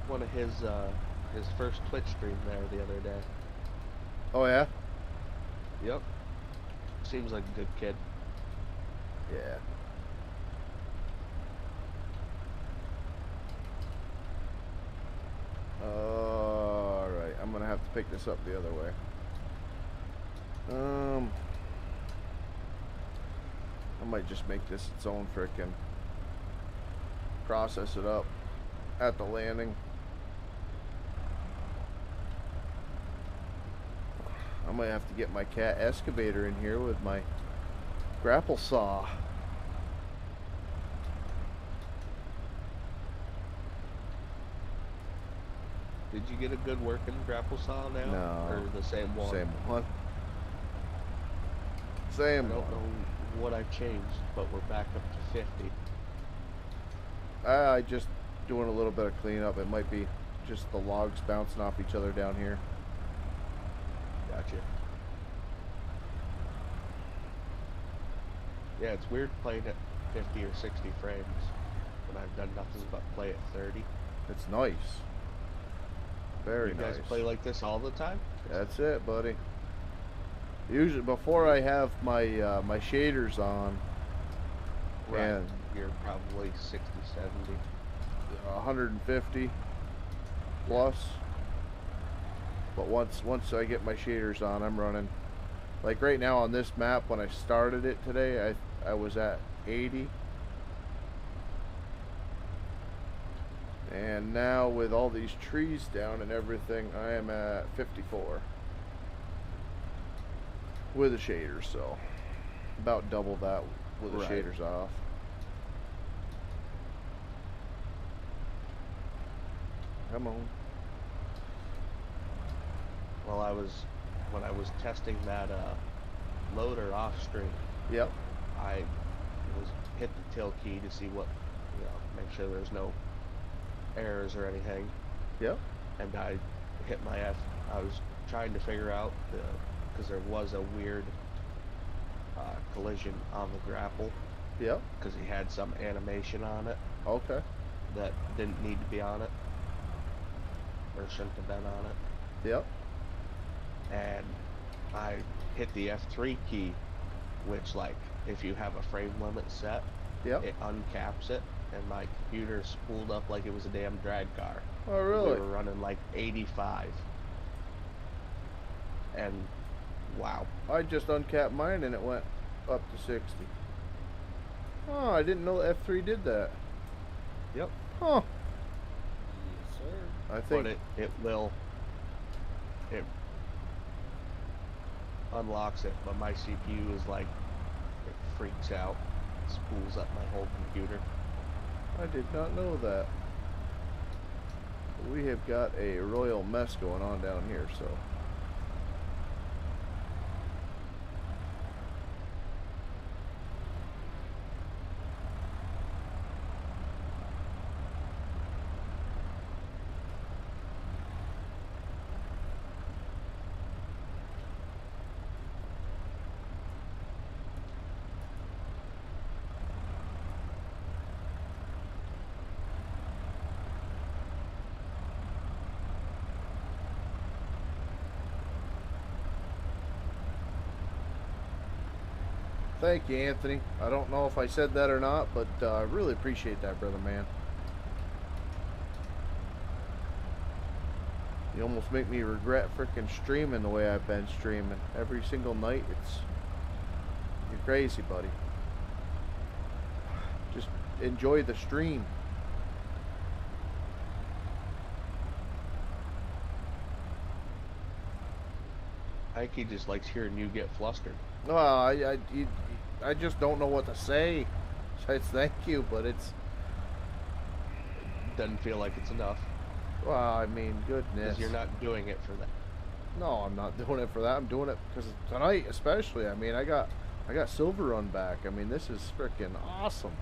One of his first Twitch stream there the other day. Oh yeah? Yep. Seems like a good kid. Yeah. Alright, I'm gonna have to pick this up the other way. I might just make this its own frickin' process it up at the landing. I might have to get my cat excavator in here with my grapple saw. Did you get a good working grapple saw now? No. Or the same one? Same one. Same I don't one. know what I've changed, but we're back up to 50. I just doing a little bit of cleanup. It might be just the logs bouncing off each other down here. Gotcha. Yeah, it's weird playing at 50 or 60 frames when I've done nothing but play at 30. It's nice. Very You nice. guys play like this all the time? That's it, buddy. Usually before I have my my shaders on, Right. and You're probably 60, 70. 150 plus. But once I get my shaders on, I'm running. Like right now on this map, when I started it today, I was at 80. And now with all these trees down and everything, I am at 54. With the shaders, so about double that with the Right. shaders off. Come on. Well, when I was testing that loader off stream, Yep. I was hit the till key to see what, make sure there's no errors or anything. Yep. And I hit my F. I was trying to figure out because there was a weird collision on the grapple Yep. because he had some animation on it Okay. that didn't need to be on it or shouldn't have been on it. Yep. And I hit the F3 key, which, like, if you have a frame limit set, Yep. it uncaps it, and my computer spooled up like it was a damn drag car. Oh, really? We were running like 85. And wow. I just uncapped mine and it went up to 60. Oh, I didn't know F3 did that. Yep. Huh. Yes, sir. I think But it unlocks it, but my CPU is like, it freaks out, spools up my whole computer. I did not know that. We have got a royal mess going on down here, so. Thank you, Anthony. I don't know if I said that or not, but I really appreciate that, brother man. You almost make me regret freaking streaming the way I've been streaming every single night. You're crazy, buddy. Just enjoy the stream. I think he just likes hearing you get flustered. Well, I just don't know what to say. Besides thank you, but it's... Doesn't feel like it's enough. Well, I mean, goodness. Because you're not doing it for that. No, I'm not doing it for that. I'm doing it because tonight, especially. I mean, I got SilverRun back. I mean, this is freaking awesome.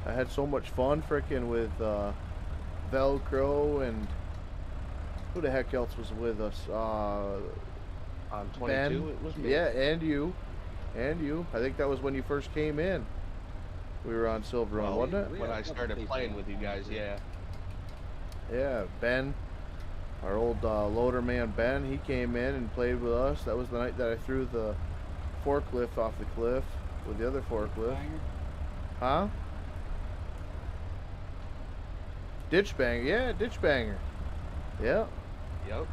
I had so much fun freaking with Velcro and who the heck else was with us? On 22, Ben, it was me. yeah, and you. I think that was when you first came in. We were on SilverRun, Well, wasn't it? When I started playing with you guys, yeah. Yeah, Ben, our old loader man Ben, he came in and played with us. That was the night that I threw the forklift off the cliff with the other forklift. Huh? Ditch banger, yeah, ditch banger. Yeah. Yep.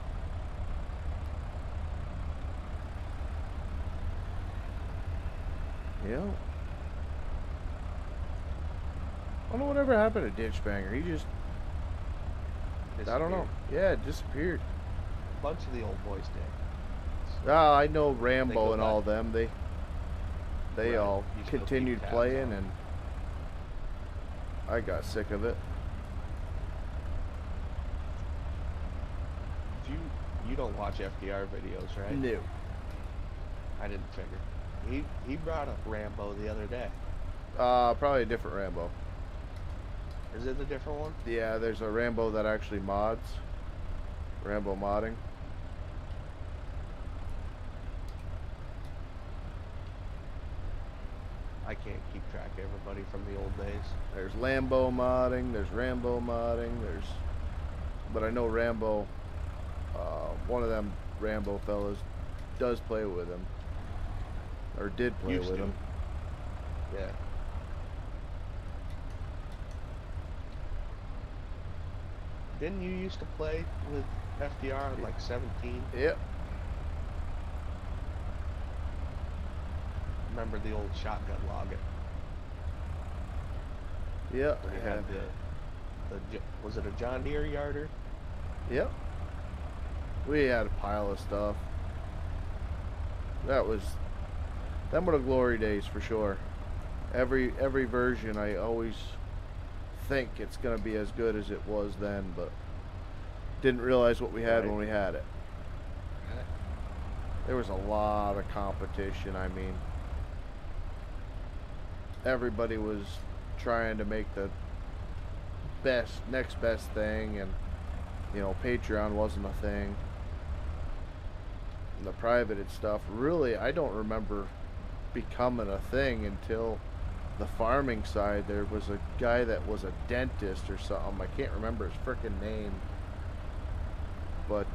Yeah. I don't know whatever happened to Ditch Banger. He just, I don't know. Yeah, it disappeared. A bunch of the old boys did. Ah, I know Rambo and back. all them. They Right. all You still continued keep tabs playing, on. and I got sick of it. You don't watch FDR videos, right? No. I didn't figure. He brought up Rambo the other day. Probably a different Rambo. Is it a different one? Yeah, there's a Rambo that actually mods. Rambo modding. I can't keep track of everybody from the old days. There's Lambo modding. There's Rambo modding. But I know Rambo. One of them Rambo fellas does play with him, or did play Used with to. him. Yeah. Didn't you used to play with FDR at like 17? Yep. Remember the old shotgun login? Yep. Where you had was it a John Deere yarder? Yep. We had a pile of stuff. Them were the glory days for sure. Every version, I always think it's gonna be as good as it was then, but didn't realize what we had when we had it. There was a lot of competition. I mean, everybody was trying to make the next best thing, and Patreon wasn't a thing. And the privated stuff, really, I don't remember becoming a thing until the farming side. There was a guy that was a dentist or something. I can't remember his freaking name, but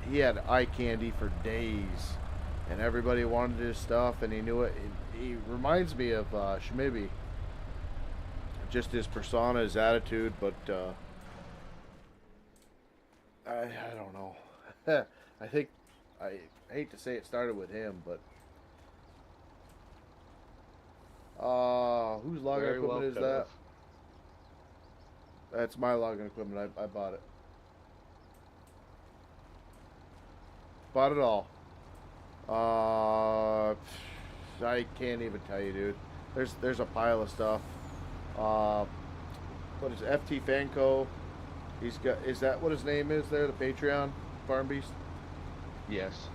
he had eye candy for days, and everybody wanted his stuff, and he knew it. He reminds me of Schmibby, just his persona, his attitude, but I don't know. I think, I hate to say it started with him, but whose logging Very equipment well is could that? have. That's my logging equipment. I bought it. Bought it all. I can't even tell you, dude. There's a pile of stuff. Uh, what is it? FT Fanco? He's got. Is that what his name is there? The Patreon Farm Beast. Yes.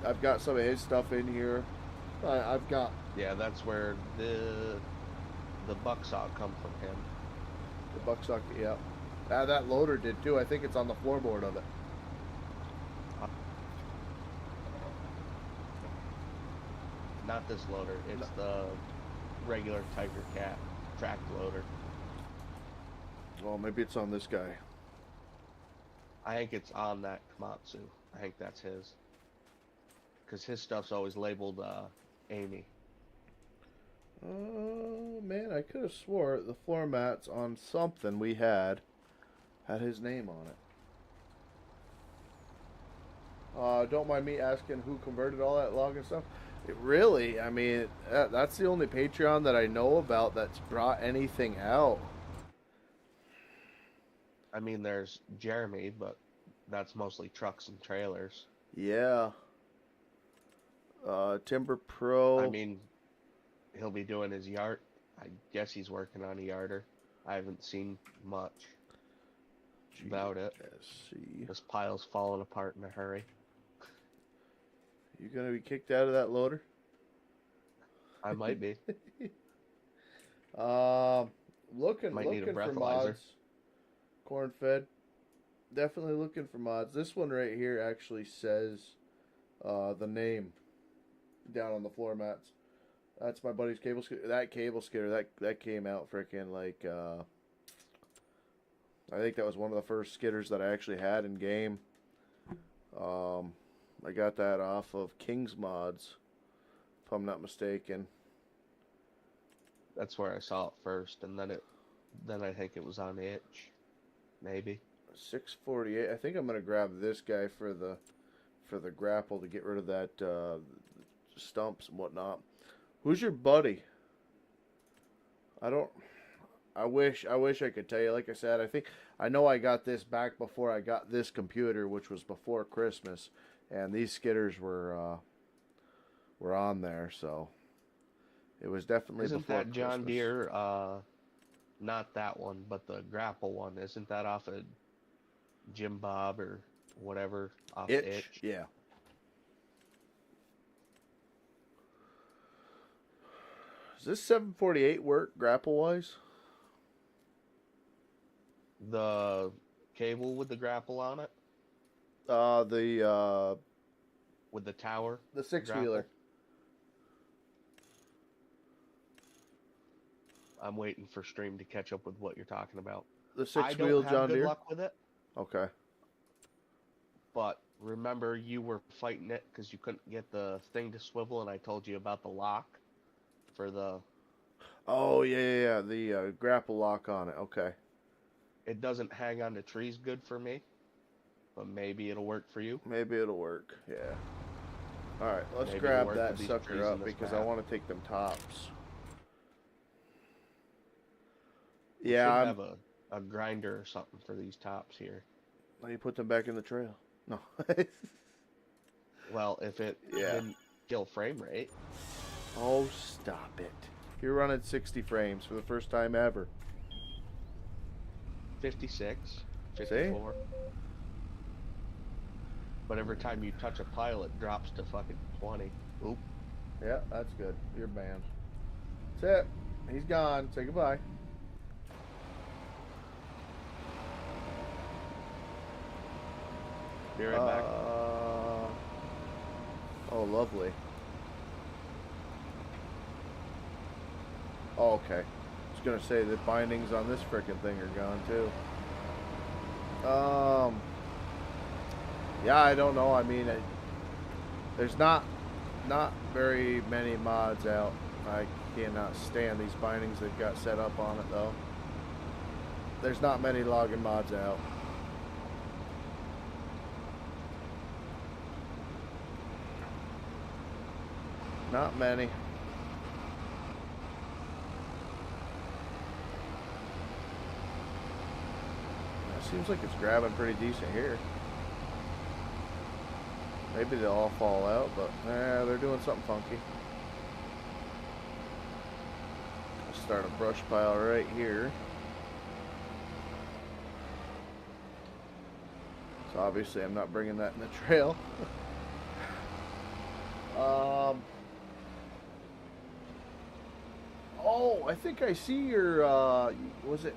I've got some of his stuff in here. I've got Yeah, that's where the bucksaw come from him. the bucksock. Yeah, that loader did too. I think it's on the floorboard of it. Not this loader. It's the regular Tiger Cat tracked loader. Well, maybe it's on this guy. I think it's on that Komatsu. I think that's his. Because his stuff's always labeled Amy. Oh man, I could have swore the floor mats on something we had his name on it. Don't mind me asking who converted all that log and stuff. It really, I mean, that's the only Patreon that I know about that's brought anything out. I mean, there's Jeremy, but that's mostly trucks and trailers. Yeah. Timber Pro. I mean, he'll be doing his yard. I guess he's working on a yarder. I haven't seen much about it. GSC. This pile's falling apart in a hurry. You gonna be kicked out of that loader? I might be. Looking Might need a for breathalyzer. mods. Corn fed. Definitely looking for mods. This one right here actually says the name down on the floor mats. That's my buddy's cable skidder. That cable skidder that came out freaking like I think that was one of the first skidders that I actually had in game. I got that off of King's Mods, if I'm not mistaken. That's where I saw it first, and then I think it was on Itch, maybe. 648. I think I'm gonna grab this guy for the grapple to get rid of that stumps and whatnot. Who's your buddy? I wish I could tell you. Like I said, I know I got this back before I got this computer, which was before Christmas, and these skidders were on there, so it was definitely Isn't before that John Christmas. Deere? Not that one, but the grapple one. Isn't that off of Jim Bob or whatever? Off Itch? Yeah. Does this 748 work grapple wise? The cable with the grapple on it? With the tower? The six-wheeler. grapple? I'm waiting for stream to catch up with what you're talking about. The I six-wheel don't have John good Deere. luck with it, Okay. but remember you were fighting it because you couldn't get the thing to swivel, and I told you about the lock for the... Oh yeah. The grapple lock on it. Okay. It doesn't hang on to trees good for me, but maybe it'll work for you. Maybe it'll work. Yeah. All right. Let's Maybe grab it'll work that with these sucker trees up in this because I map. want to take them tops. We Yeah. should have a grinder or something for these tops here. You put them back in the trail. No. Well, if it Yeah. didn't kill frame rate. Oh, stop it. You're running 60 frames for the first time ever. 56, 54. But every time you touch a pile, it drops to fucking 20. Oop. Yeah, that's good. You're banned. That's it. He's gone. Say goodbye. Be right back. Oh, lovely. Oh, okay. I was gonna say the bindings on this frickin' thing are gone too. Yeah, I don't know. I mean, there's not very many mods out. I cannot stand these bindings they've got set up on it though. There's not many logging mods out. Not many. It seems like it's grabbing pretty decent here. Maybe they'll all fall out, but they're doing something funky. start a brush pile right here. So obviously I'm not bringing that in the trail. Oh, I think I see your, was it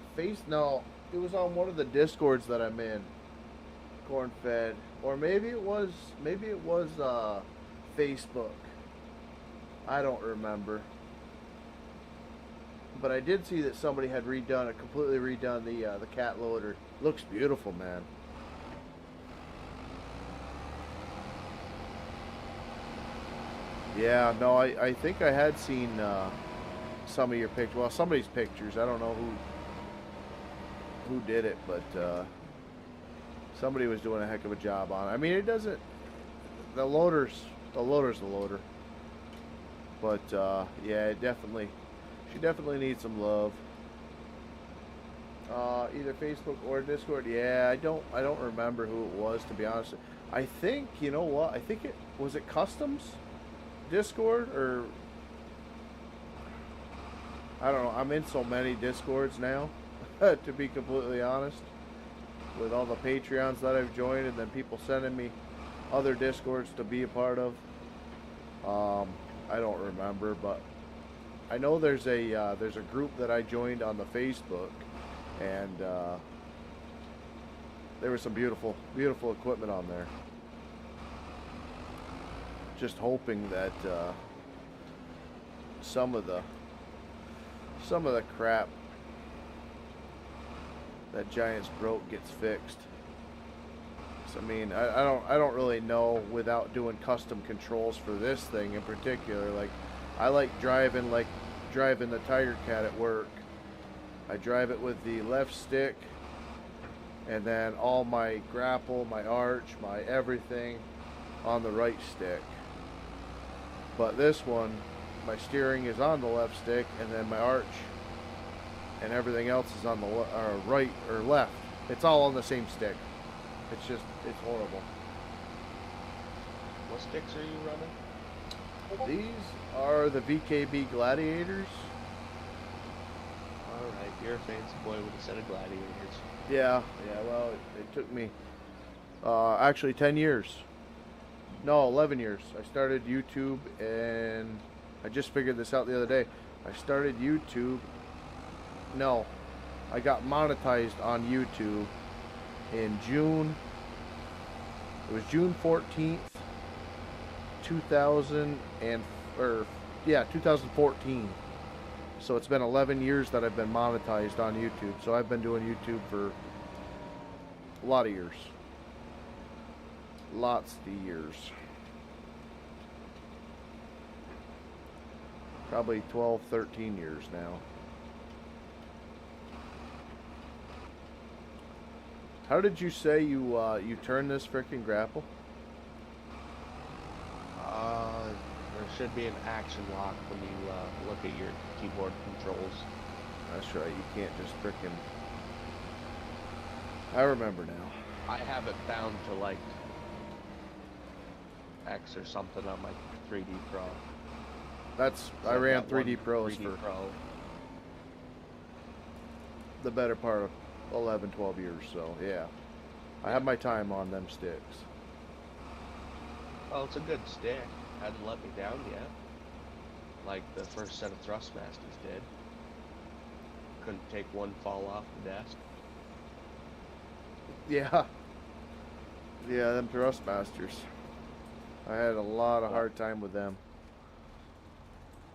No, it was on one of the Discords that I'm in. Corn fed. Or maybe it was, Facebook. I don't remember. But I did see that somebody had completely redone the cat loader. Looks beautiful, man. Yeah, no, I think I had seen some of your pictures. Well, somebody's pictures. I don't know who did it, but somebody was doing a heck of a job on it. I mean, it doesn't. The loader's the loader. But yeah, she definitely needs some love. Either Facebook or Discord. Yeah, I don't remember who it was, to be honest. I think, you know what? I think it was Customs Discord, or I don't know. I'm in so many Discords now, to be completely honest, with all the Patreons that I've joined, and then people sending me other Discords to be a part of. I don't remember, but I know there's a group that I joined on the Facebook, and there was some beautiful equipment on there. Just hoping that some of the crap that Giants broke gets fixed. So, I mean, I don't really know without doing custom controls for this thing in particular. Like, I like driving the Tiger Cat at work. I drive it with the left stick, and then all my grapple, my arch, my everything on the right stick. But this one, my steering is on the left stick, and then my arch and everything else is on the right or left. It's all on the same stick. It's horrible. What sticks are you running? These are the VKB Gladiators. Alright, you're a fancy boy with a set of gladiators. Yeah, well, it took me actually 10 years. No, 11 years. I started YouTube, and I just figured this out the other day. I started YouTube. No, I got monetized on YouTube in June. It was June 14th, 2014. So it's been 11 years that I've been monetized on YouTube. So I've been doing YouTube for a lot of years. Lots of years. Probably 12, 13 years now. How did you say you turned this frickin' grapple? There should be an action lock when you look at your keyboard controls. That's right, you can't just frickin'... I remember now. I have it bound to like X or something on my 3D Pro. I ran 3D Pros 3D for Pro. the better part of 11, 12 years, so yeah. I have my time on them sticks. Well, it's a good stick. Hadn't let me down yet. Like the first set of Thrustmasters did. Couldn't take one fall off the desk. Yeah. Yeah, them Thrustmasters. I had a lot of hard time with them.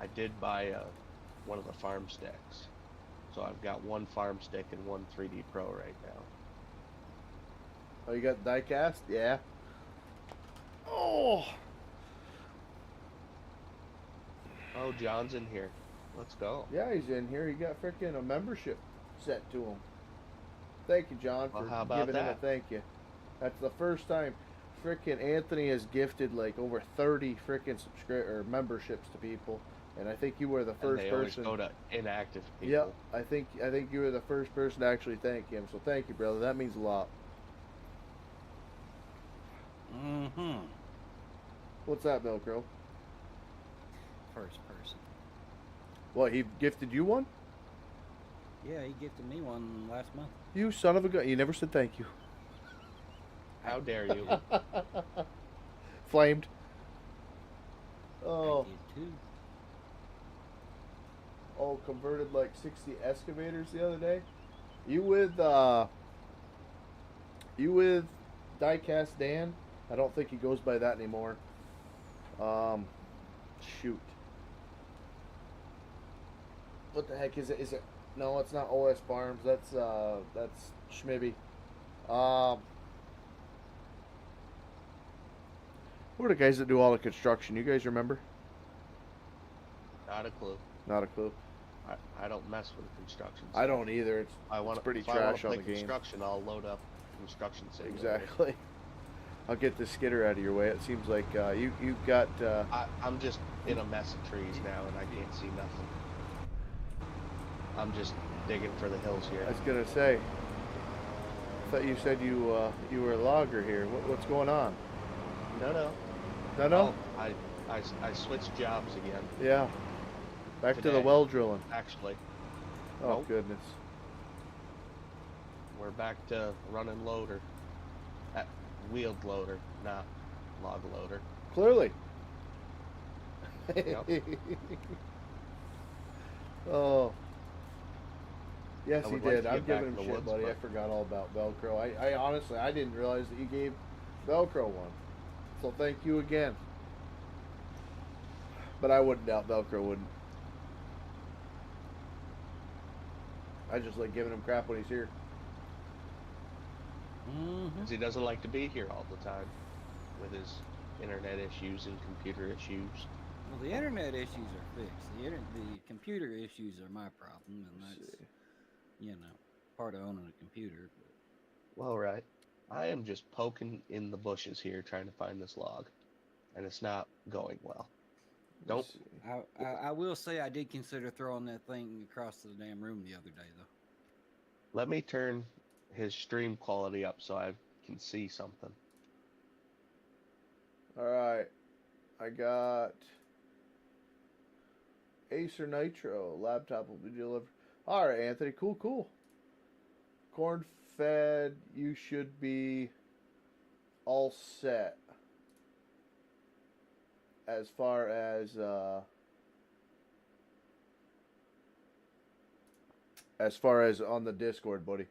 I did buy one of the farm sticks. So I've got one farm stick and one 3D Pro right now. Oh, you got die cast? Yeah. Oh! Oh, John's in here. Let's go. Yeah, he's in here. He got frickin' a membership set to him. Thank you, John, for how about giving him a that? thank you. That's the first time frickin' Anthony has gifted like over 30 frickin' memberships to people, and I think you were the first and they person. always go to inactive people. Yep, I think you were the first person to actually thank him. So thank you, brother. That means a lot. Mm-hmm. What's that, Velcro? First person. What, he gifted you one? Yeah, he gifted me one last month. You son of a gun! You never said thank you. How dare you? Flamed. I Oh, did too. oh, converted like 60 excavators the other day. You with Diecast Dan? I don't think he goes by that anymore. Shoot. What the heck is it? Is it? No, it's not OS Farms. That's Schmibby. What are the guys that do all the construction? You guys remember? Not a clue. Not a clue. I don't mess with construction. I don't either. It's pretty if I trash wanna on the play game. construction, I'll load up construction simulator. Exactly. I'll get this skidder out of your way. It seems like you got. I'm just in a mess of trees now, and I can't see nothing. I'm just digging for the hills here. I was gonna say. I thought you said you were a logger here. What's going on? No. No. Oh, I switched jobs again. Yeah. Back to the Today. well drilling. Actually, Oh Nope. goodness. we're back to running loader. Wheeled loader, not log loader. Clearly. Yep. Oh. Yes, I he would like did. to I'm get back giving in him the shit, woods, buddy. I but- forgot all about Velcro. I honestly, I didn't realize that you gave Velcro one. So thank you again. But I wouldn't doubt Velcro wouldn't. I just like giving him crap when he's here. Mm-hmm. 'Cause he doesn't like to be here all the time with his internet issues and computer issues. Well, the internet issues are fixed. The computer issues are my problem, and that's, part of owning a computer. But Well, right. I am just poking in the bushes here trying to find this log, and it's not going well. Nope. Let's see. I will say I did consider throwing that thing across the damn room the other day, though. Let me turn his stream quality up so I can see something. All right. I got Acer Nitro. Laptop will be delivered. All right, Anthony. Cool. Corn fed. You should be all set. As far as on the Discord, buddy.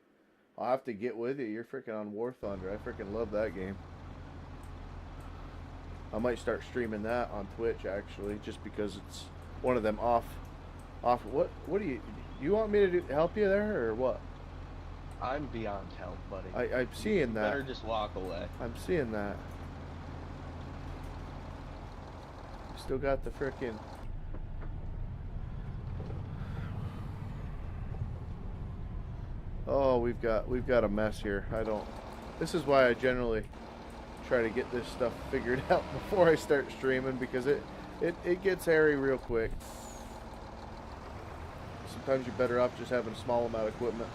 I'll have to get with you. You're freaking on War Thunder. I freaking love that game. I might start streaming that on Twitch actually, just because it's one of them off. What do you want me to help you there or what? I'm beyond help, buddy. I'm seeing that. Better just walk away. I'm seeing that. Still got the frickin'. Oh, we've got a mess here. This is why I generally try to get this stuff figured out before I start streaming, because it gets hairy real quick. Sometimes you're better off just having a small amount of equipment.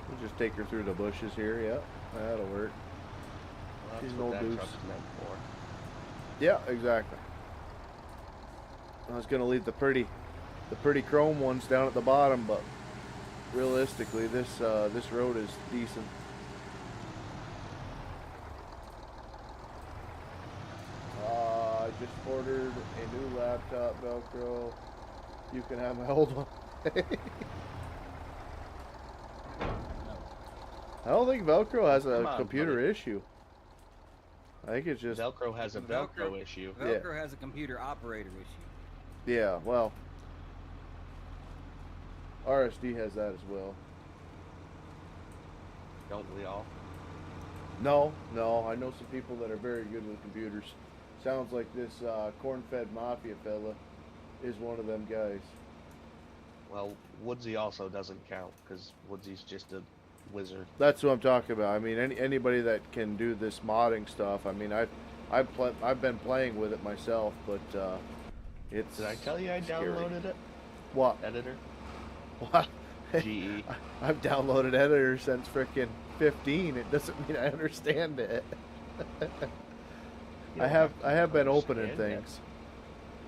We'll just take her through the bushes here. Yep, that'll work. Well, She's that's an what old that goose. truck's meant for. Yeah, exactly. I was gonna leave the pretty chrome ones down at the bottom, but realistically, this road is decent. I just ordered a new laptop, Velcro. You can have my old one. I don't think Velcro has a Come on, computer buddy. issue. I think it's just Velcro has a Velcro issue. Velcro has a computer operator issue. yeah. Well, RSD has that as well. Don't we all? No. I know some people that are very good with computers. Sounds like this corn-fed mafia fella is one of them guys. Well, Woodsy also doesn't count because Woodsy's just a wizard. That's what I'm talking about. I mean, anybody that can do this modding stuff. I mean, I've been playing with it myself, but it's. Did I tell you I scary. downloaded it? What? Editor? What? GE. I've downloaded Editor since frickin' 15. It doesn't mean I understand it. You I don't have to I have been opening understand it. things.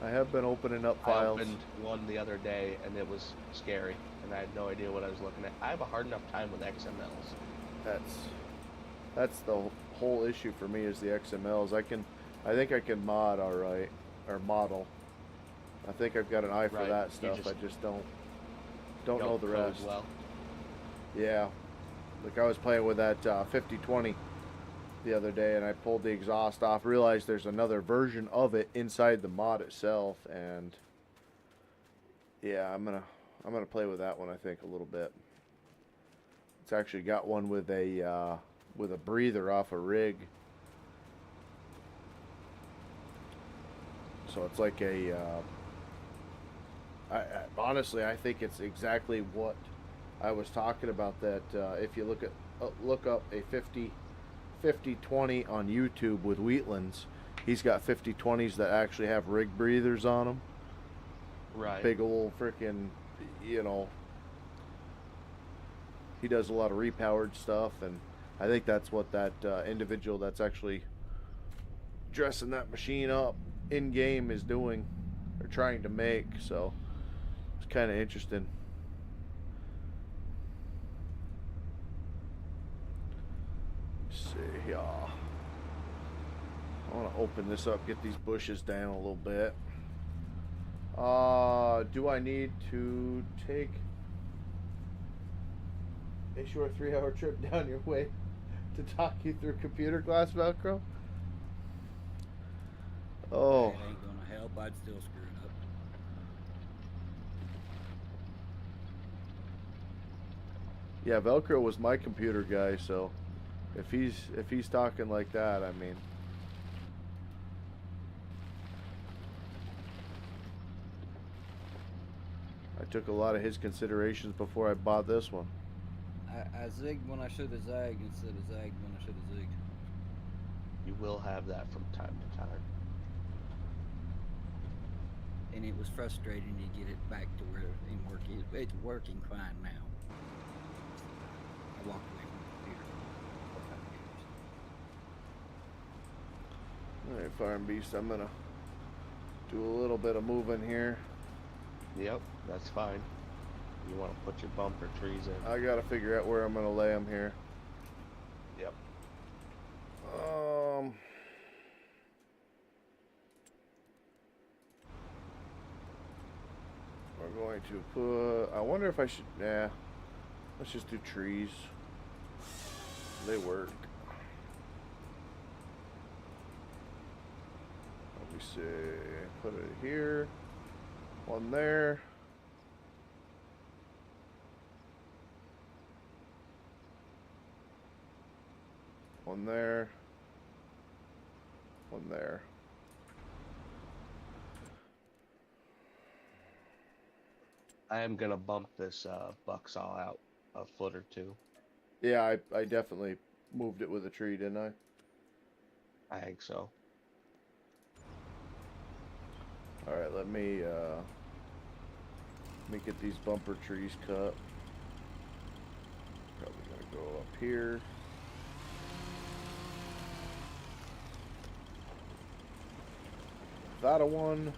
I have been opening up I files. opened one the other day and it was scary, and I had no idea what I was looking at. I have a hard enough time with XMLs. That's the whole issue for me is the XMLs. I think I can mod all right, or model. I think I've got an eye for Right. that You stuff. just I just don't know the code rest. well. Yeah, like I was playing with that 5020 the other day, and I pulled the exhaust off. Realized there's another version of it inside the mod itself, and yeah, I'm gonna play with that one. I think a little bit. It's actually got one with a breather off a rig. So it's like a. Honestly, I think it's exactly what I was talking about. That if you look up a 5020 on YouTube with Wheatlands, he's got 5020s that actually have rig breathers on them. Right. Big old freaking, you know. He does a lot of repowered stuff, and I think that's what that individual that's actually dressing that machine up in game is doing or trying to make. So it's kind of interesting. Let's see here. I want to open this up, get these bushes down a little bit. Do I need to take a short 3-hour trip down your way to talk you through computer glass Velcro? Oh. It ain't gonna help. I'd still screw it up. Yeah, Velcro was my computer guy, so if he's talking like that, I mean, I took a lot of his considerations before I bought this one. I zigged when I should have zagged instead of zagged when I should have zigged. You will have that from time to time. And it was frustrating to get it back to where it's working fine now. I walked away from the computer for 5 years. Alright, Farm Beast, I'm gonna do a little bit of moving here. Yep, that's fine. You want to put your bumper trees in. I gotta figure out where I'm gonna lay them here. Yep. We're going to put, I wonder if I should, nah, let's just do trees. They work. Let me see, put it here, one there. One there. One there. I am gonna bump this bucksaw out a foot or two. Yeah, I definitely moved it with a tree, didn't I? I think so. Alright, let me get these bumper trees cut. Probably gonna go up here. That a one.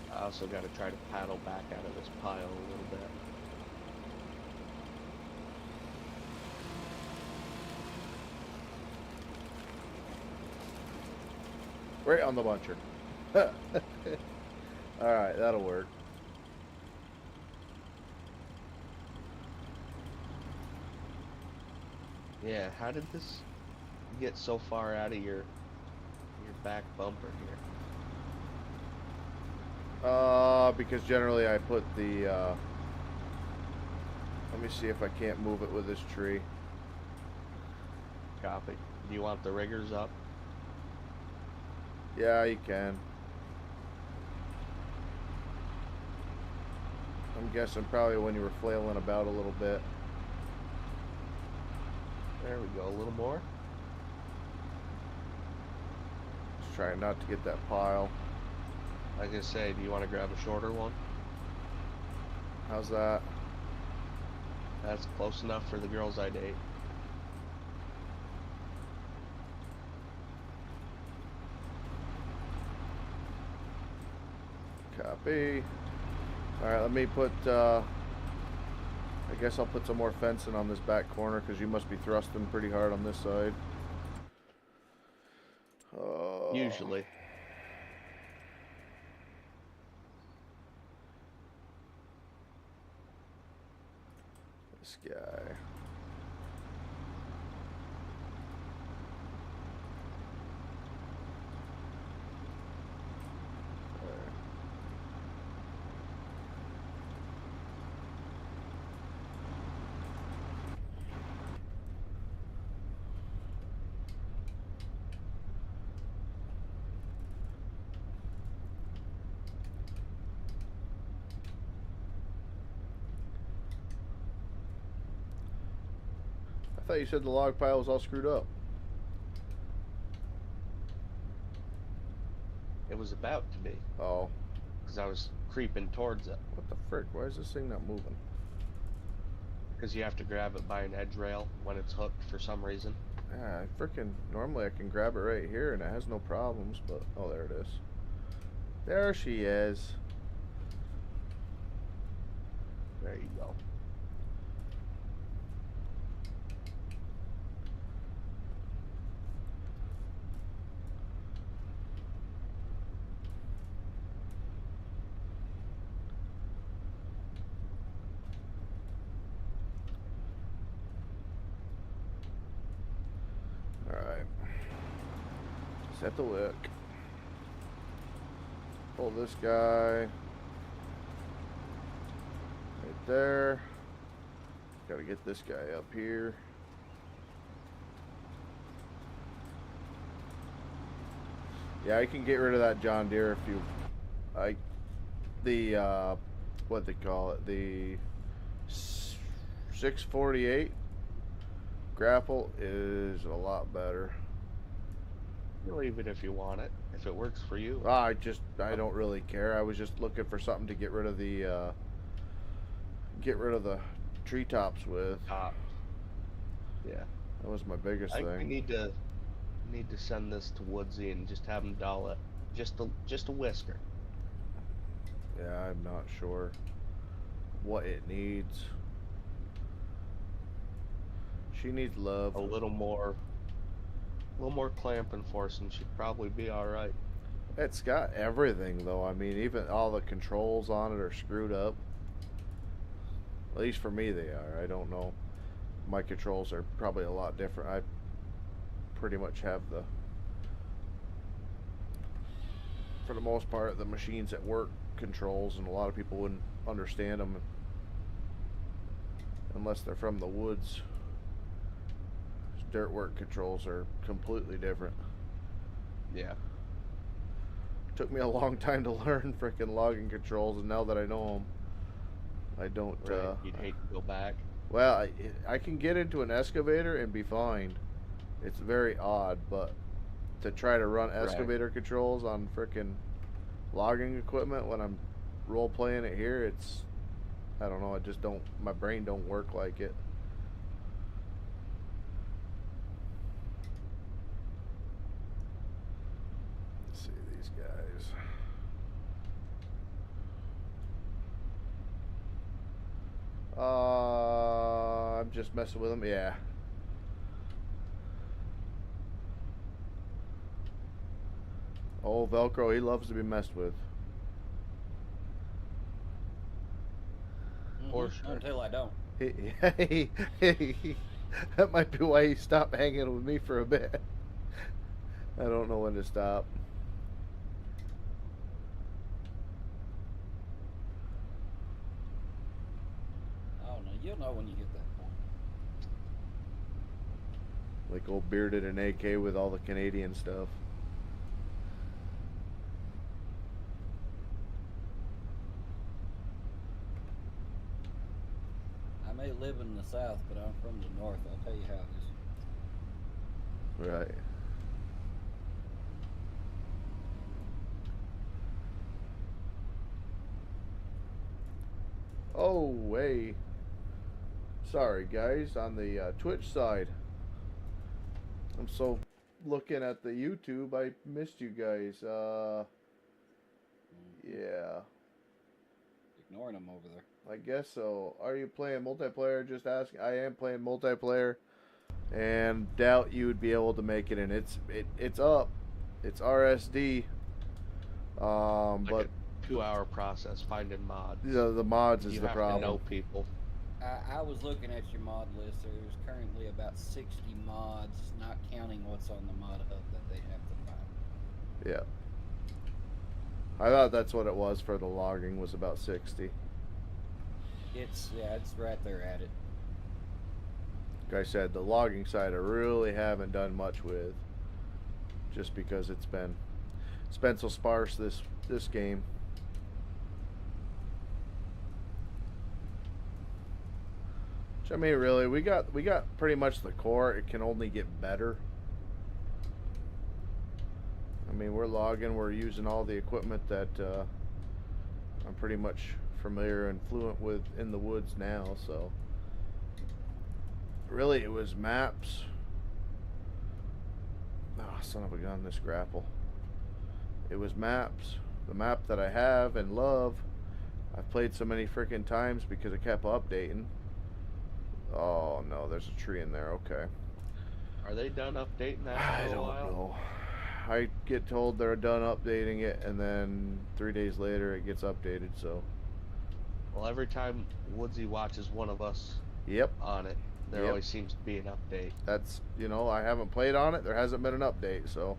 I also got to try to paddle back out of this pile a little bit. Right on the buncher. Alright, that'll work. Yeah, how did this get so far out of your back bumper here? Because generally I put the, let me see if I can't move it with this tree. Copy. Do you want the riggers up? Yeah, you can. I'm guessing probably when you were flailing about a little bit. There we go, a little more. Just trying not to get that pile. Like I say, do you want to grab a shorter one? How's that? That's close enough for the girls I date. Copy. Alright, let me put, I guess I'll put some more fencing on this back corner because you must be thrusting pretty hard on this side. Usually. This guy. I thought you said the log pile was all screwed up. It was about to be. Oh. Because I was creeping towards it. What the frick? Why is this thing not moving? Because you have to grab it by an edge rail when it's hooked for some reason. Yeah, normally I can grab it right here and it has no problems, but, oh, there it is. There she is. There you go. Alright. Set the wick. Pull this guy. Right there. Gotta get this guy up here. Yeah, I can get rid of that John Deere if you... what they call it? The 648 grapple is a lot better. You leave it if you want it, if it works for you. I don't really care. I was just looking for something to get rid of the treetops with. Yeah. That was my biggest I think we thing. need to send this to Woodsy and just have him doll it. Just a whisker. Yeah, I'm not sure what it needs. She needs love. A little more clamping force and she'd probably be alright. It's got everything though. I mean, even all the controls on it are screwed up. At least for me they are. I don't know. My controls are probably a lot different. I pretty much have for the most part, the machines at work controls, and a lot of people wouldn't understand them unless they're from the woods. Dirt work controls are completely different. Yeah. Took me a long time to learn frickin' logging controls, and now that I know them, I don't. Right. You'd hate to go back. Well, I can get into an excavator and be fine. It's very odd, but to try to run excavator controls on frickin' logging equipment when I'm role playing it here, I don't know. I just don't. My brain don't work like it. Let's see these guys. I'm just messing with them. Yeah. Oh, Velcro, he loves to be messed with. For sure. Until I don't. That might be why he stopped hanging with me for a bit. I don't know when to stop. Oh no, you'll know when you get that point. Like old bearded and AK with all the Canadian stuff. I may live in the South, but I'm from the North. I'll tell you how it is. Right. Oh, hey. Sorry, guys, on the Twitch side. I'm so looking at the YouTube, I missed you guys. Yeah. Ignoring them over there. I guess so. Are you playing multiplayer? Just asking. I am playing multiplayer, and doubt you would be able to make it. And it's up. It's RSD. Like But a 2-hour process finding mods. the mods is You the have problem. to know people. I was looking at your mod list. There's currently about 60 mods, not counting what's on the mod hub that they have to find. Yeah. I thought that's what it was for the logging, was about 60. It's right there at it. Like I said, the logging side I really haven't done much with, just because it's been so sparse this game. Which, I mean, really, we got pretty much the core. It can only get better. I mean, we're logging, we're using all the equipment that I'm pretty much familiar and fluent with in the woods now, so really it was maps. Oh, son of a gun, this grapple. It was maps. The map that I have and love, I've played so many freaking times because it kept updating. Oh no, there's a tree in there. Okay. Are they done updating that I for a don't while? know. I get told they're done updating it, and then 3 days later it gets updated. So. Well, every time Woodsy watches one of us Yep. on it, there Yep. always seems to be an update. That's, I haven't played on it. There hasn't been an update, so.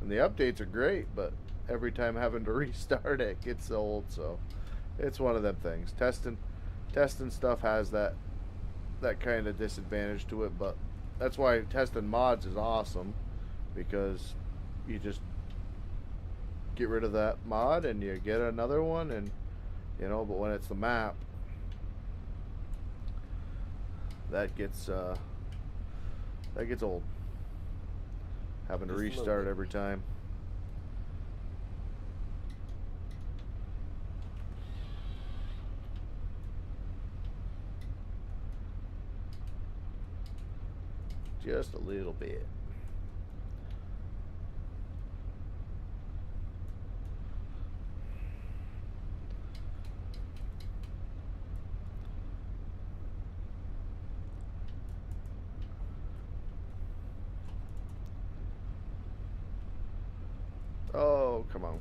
And the updates are great, but every time having to restart it gets old, so it's one of them things. Testing stuff has that kind of disadvantage to it, but that's why testing mods is awesome, because you just get rid of that mod and you get another one, and but when it's the map, that gets old, having to Just a little restart bit. every time. Just a little bit. Oh, come on.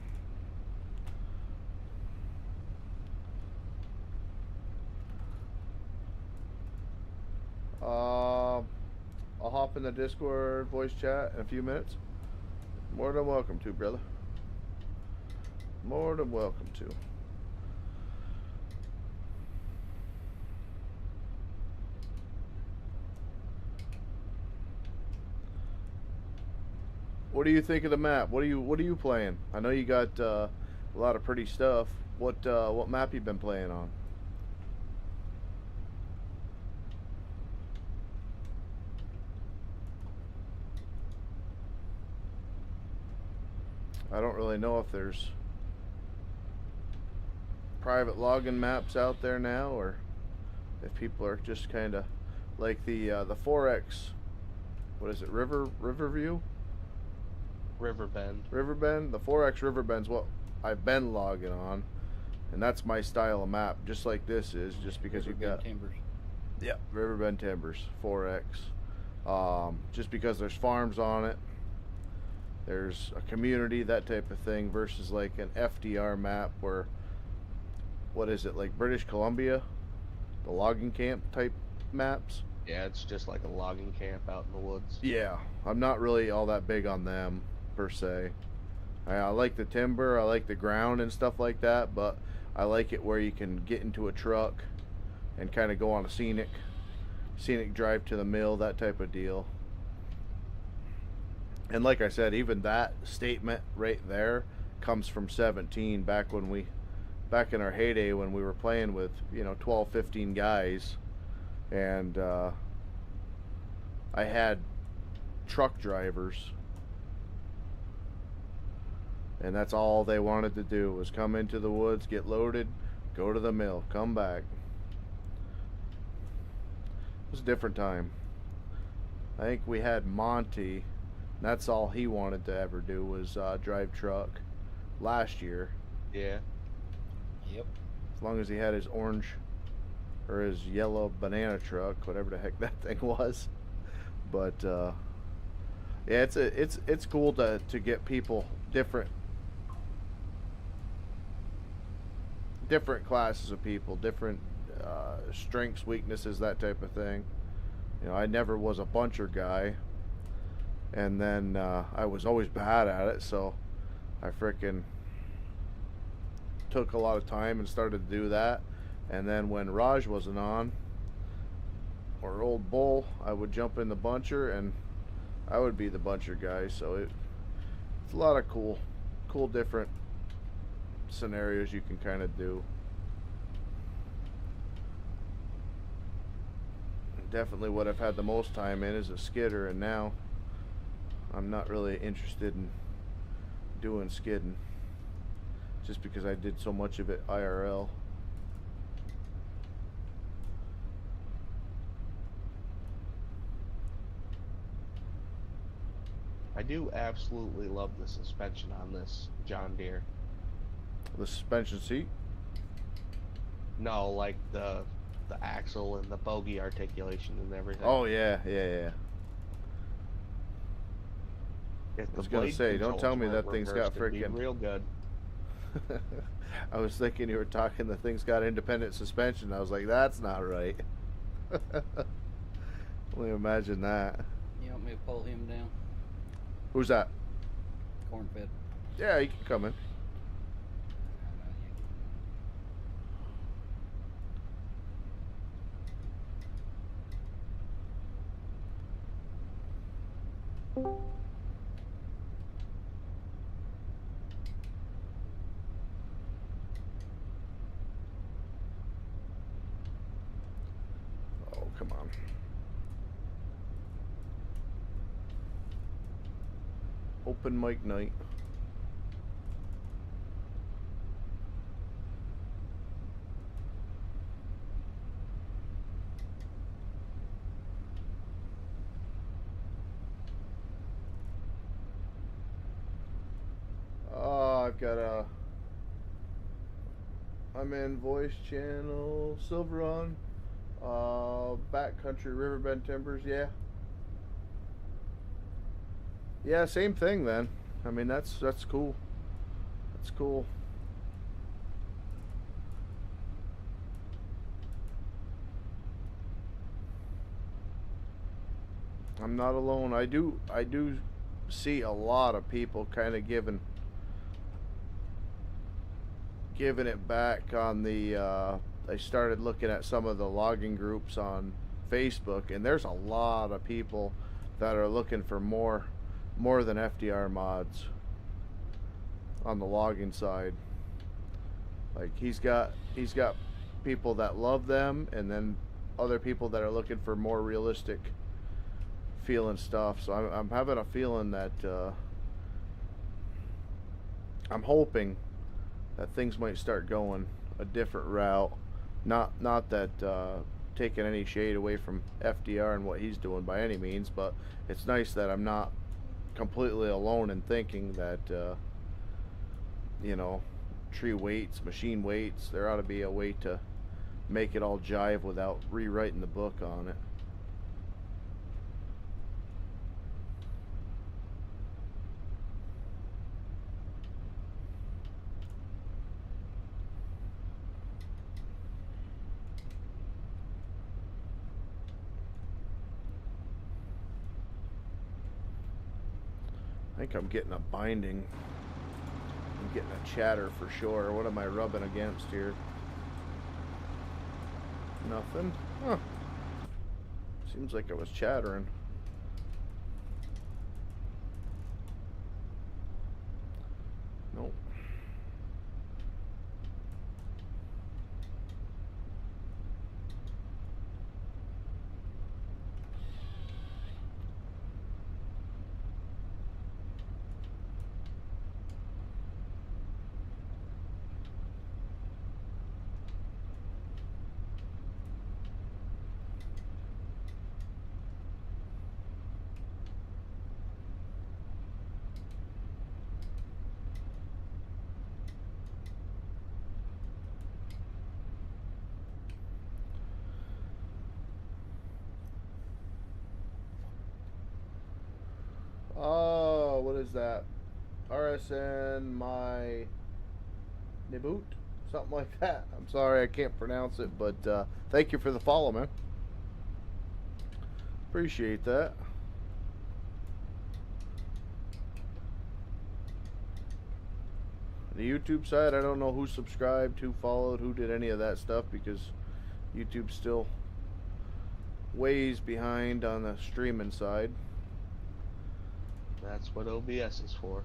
I'll hop in the Discord voice chat in a few minutes. More than welcome to, brother. More than welcome to. What do you think of the map? What are you playing? I know you got a lot of pretty stuff. What map you been playing on? I don't really know if there's private login maps out there now, or if people are just kind of like the 4X. What is it? Riverview? Riverbend. Riverbend? The 4X Riverbend's what I've been logging on, and that's my style of map, just like this is, just because you've got Timbers. yeah, Riverbend Timbers 4X. Just because there's farms on it, there's a community, that type of thing, versus like an FDR map where, what is it, like British Columbia, the logging camp type maps. Yeah, it's just like a logging camp out in the woods. Yeah, I'm not really all that big on them per se. I like the timber, I like the ground and stuff like that, but I like it where you can get into a truck and kind of go on a scenic drive to the mill, that type of deal. And like I said, even that statement right there comes from 17, back in our heyday when we were playing with 12, 15 guys, and I had truck drivers And that's all they wanted to do was come into the woods, get loaded, go to the mill, come back. It was a different time. I think we had Monty. That's all he wanted to ever do was drive truck last year. Yeah. Yep. As long as he had his orange or his yellow banana truck, whatever the heck that thing was. But yeah, it's cool to get people different classes of people, different strengths, weaknesses, that type of thing. You know, I never was a buncher guy, and then I was always bad at it, so I frickin' took a lot of time and started to do that. And then when Raj wasn't on, or Old Bull, I would jump in the buncher and I would be the buncher guy. So it's a lot of cool different scenarios you can kind of do. Definitely what I've had the most time in is a skidder, and now I'm not really interested in doing skidding just because I did so much of it IRL. I do absolutely love the suspension on this John Deere. The suspension seat? No, like the axle and the bogie articulation and everything. Oh yeah. If I was the gonna blade say, don't tell controls me weren't that thing's reversed, got it'd be frickin' real good. I was thinking you were talking the thing's got independent suspension. I was like, that's not right. Only imagine that. You want me to pull him down? Who's that? Corn fed. Yeah, he can come in. Oh, come on. Open mic night. I'm in voice channel SilverRun, backcountry Riverbend Timbers. Yeah, same thing then. I mean, that's cool. That's cool. I'm not alone. I do see a lot of people kind of giving it back on the I started looking at some of the logging groups on Facebook, and there's a lot of people that are looking for more than FDR mods on the logging side. Like he's got people that love them, and then other people that are looking for more realistic feeling stuff. So I'm having a feeling that I'm hoping that things might start going a different route. Not that taking any shade away from FDR and what he's doing by any means, but it's nice that I'm not completely alone in thinking that you know, tree weights, machine weights, there ought to be a way to make it all jive without rewriting the book on it. I think I'm getting a binding. I'm getting a chatter for sure. What am I rubbing against here? Nothing. Huh. Seems like I was chattering. Nope. that? RSN my Niboot? Something like that. I'm sorry I can't pronounce it, but thank you for the follow, man. Appreciate that. The YouTube side, I don't know who subscribed, who followed, who did any of that stuff, because YouTube's still ways behind on the streaming side. That's what OBS is for.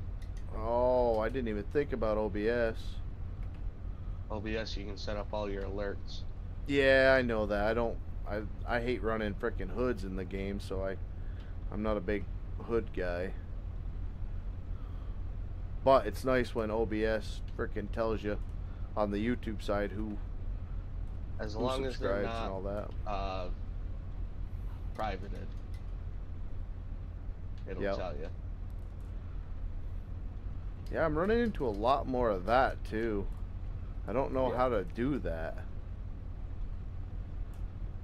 Oh, I didn't even think about OBS. OBS, you can set up all your alerts. Yeah, I know that. I hate running frickin' hoods in the game, so I'm not a big hood guy. But it's nice when OBS frickin' tells you on the YouTube side who Long as they're subscribes not and all that. Privated. It'll Yep. tell you. Yeah, I'm running into a lot more of that too. I don't know Yeah. how to do that.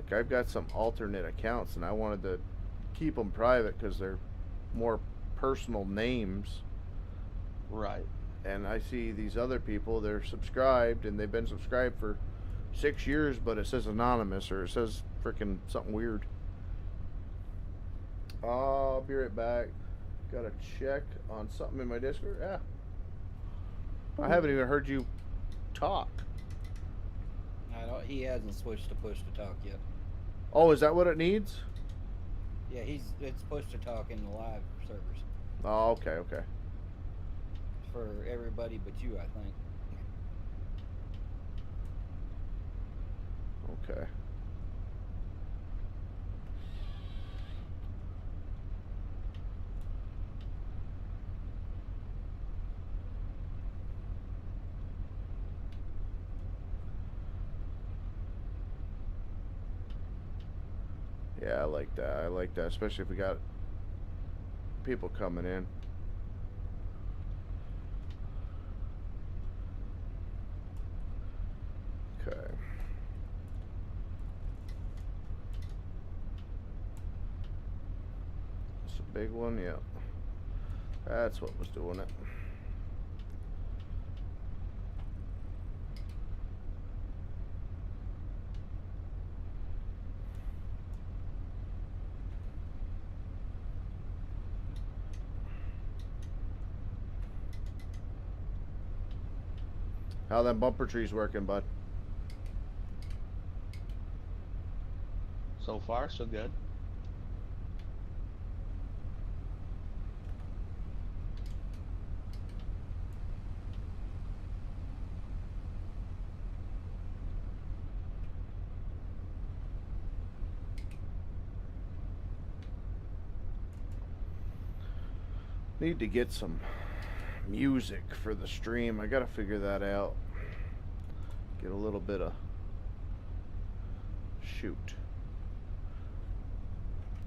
Like, I've got some alternate accounts and I wanted to keep them private because they're more personal names. Right. And I see these other people, they're subscribed and they've been subscribed for 6 years, but it says anonymous or it says frickin' something weird. I'll be right back. Gotta check on something in my Discord. Yeah. I haven't even heard you talk. He hasn't switched to push to talk yet. Oh, is that what it needs? Yeah, it's push to talk in the live servers Oh, okay, okay. for everybody but you, I think. Okay. Yeah, I like that. I like that, especially if we got people coming in. Okay. It's a big one, yeah. That's what was doing it. How them bumper trees working, bud? So far, so good. Need to get some music for the stream. I gotta figure that out. Get a little bit of shoot.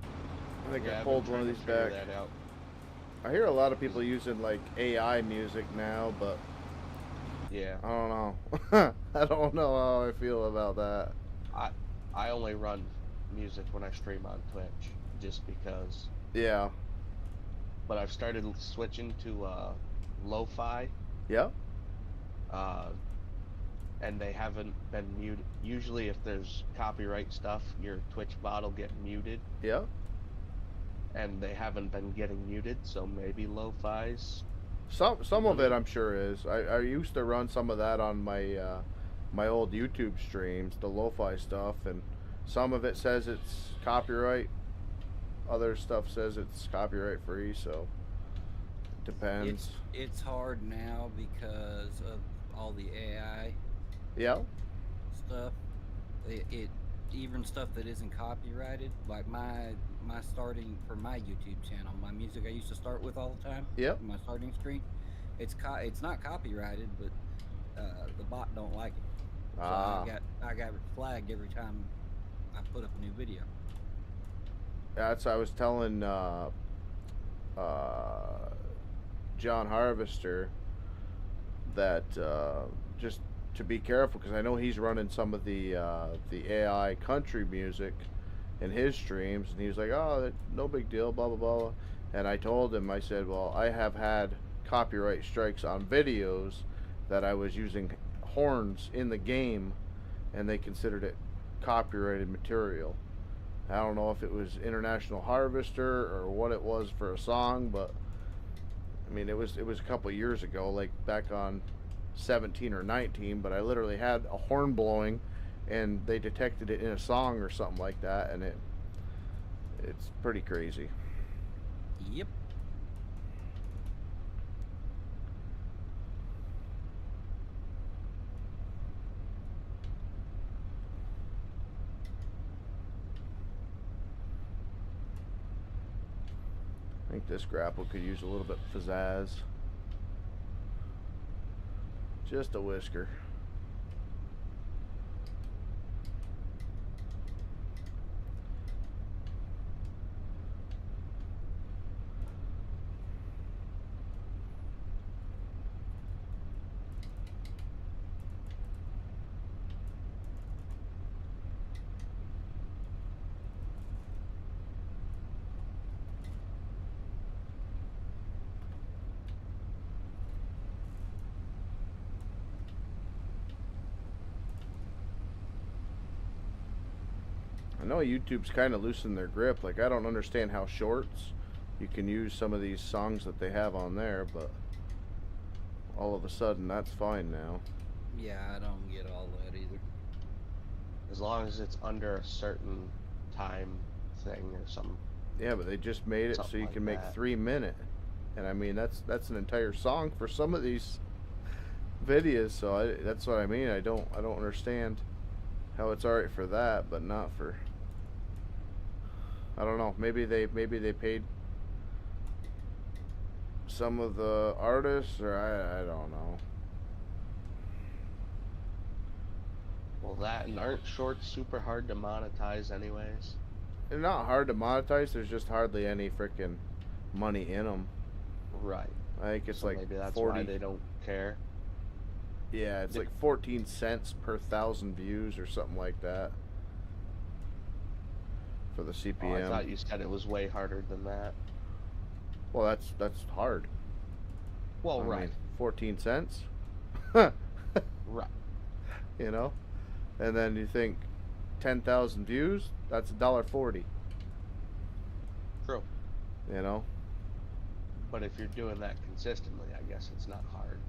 I think I pulled one of these back. That out. I hear a lot of people using like AI music now, but Yeah. I don't know. I don't know how I feel about that. I only run music when I stream on Twitch, just because. Yeah. But I've started switching to lo-fi. Yeah. And they haven't been muted. Usually, if there's copyright stuff, your Twitch bot will get muted. Yeah. And they haven't been getting muted, so maybe lo-fi's. Some of it I'm sure is. I used to run some of that on my my old YouTube streams, the lo-fi stuff, and some of it says it's copyright. Other stuff says it's copyright free, so it depends. It's hard now because of all the AI Yeah. stuff. It even stuff that isn't copyrighted, like my starting for my YouTube channel, my music I used to start with all the time. Yep. My starting screen, it's not copyrighted, but the bot don't like it. So I got flagged every time I put up a new video. That's I was telling John Harvester that just to be careful, because I know he's running some of the AI country music in his streams, and he was like, "Oh, no big deal, blah blah blah." And I told him, I said, well, I have had copyright strikes on videos that I was using horns in the game, and they considered it copyrighted material. I don't know if it was International Harvester or what it was for a song, but I mean, it was a couple of years ago, like back on 17 or 19, but I literally had a horn blowing and they detected it in a song or something like that, and it's pretty crazy. Yep. I think this grapple could use a little bit of pizzazz. Just a whisker. I know YouTube's kind of loosened their grip. Like, I don't understand how shorts you can use some of these songs that they have on there, but all of a sudden that's fine now. Yeah, I don't get all that either. As long as it's under a certain time thing or something. Yeah, but they just made it so Something you like can make that. 3 minute, and I mean that's an entire song for some of these videos. So that's what I mean. I don't understand how it's alright for that, but not for. I don't know. Maybe they paid some of the artists, or I don't know. Well, that and aren't shorts super hard to monetize anyways? They're not hard to monetize. There's just hardly any freaking money in them. Right. I think it's So like maybe that's 40. why they don't care. Yeah, it's like 14 cents per 1,000 views or something like that for the CPM. Oh, I thought you said it was way harder than that. Well, that's hard. Well, I right. mean, 14 cents. Right. You know, and then you think 10,000 views. That's $1.40. True. You know. But if you're doing that consistently, I guess it's not hard.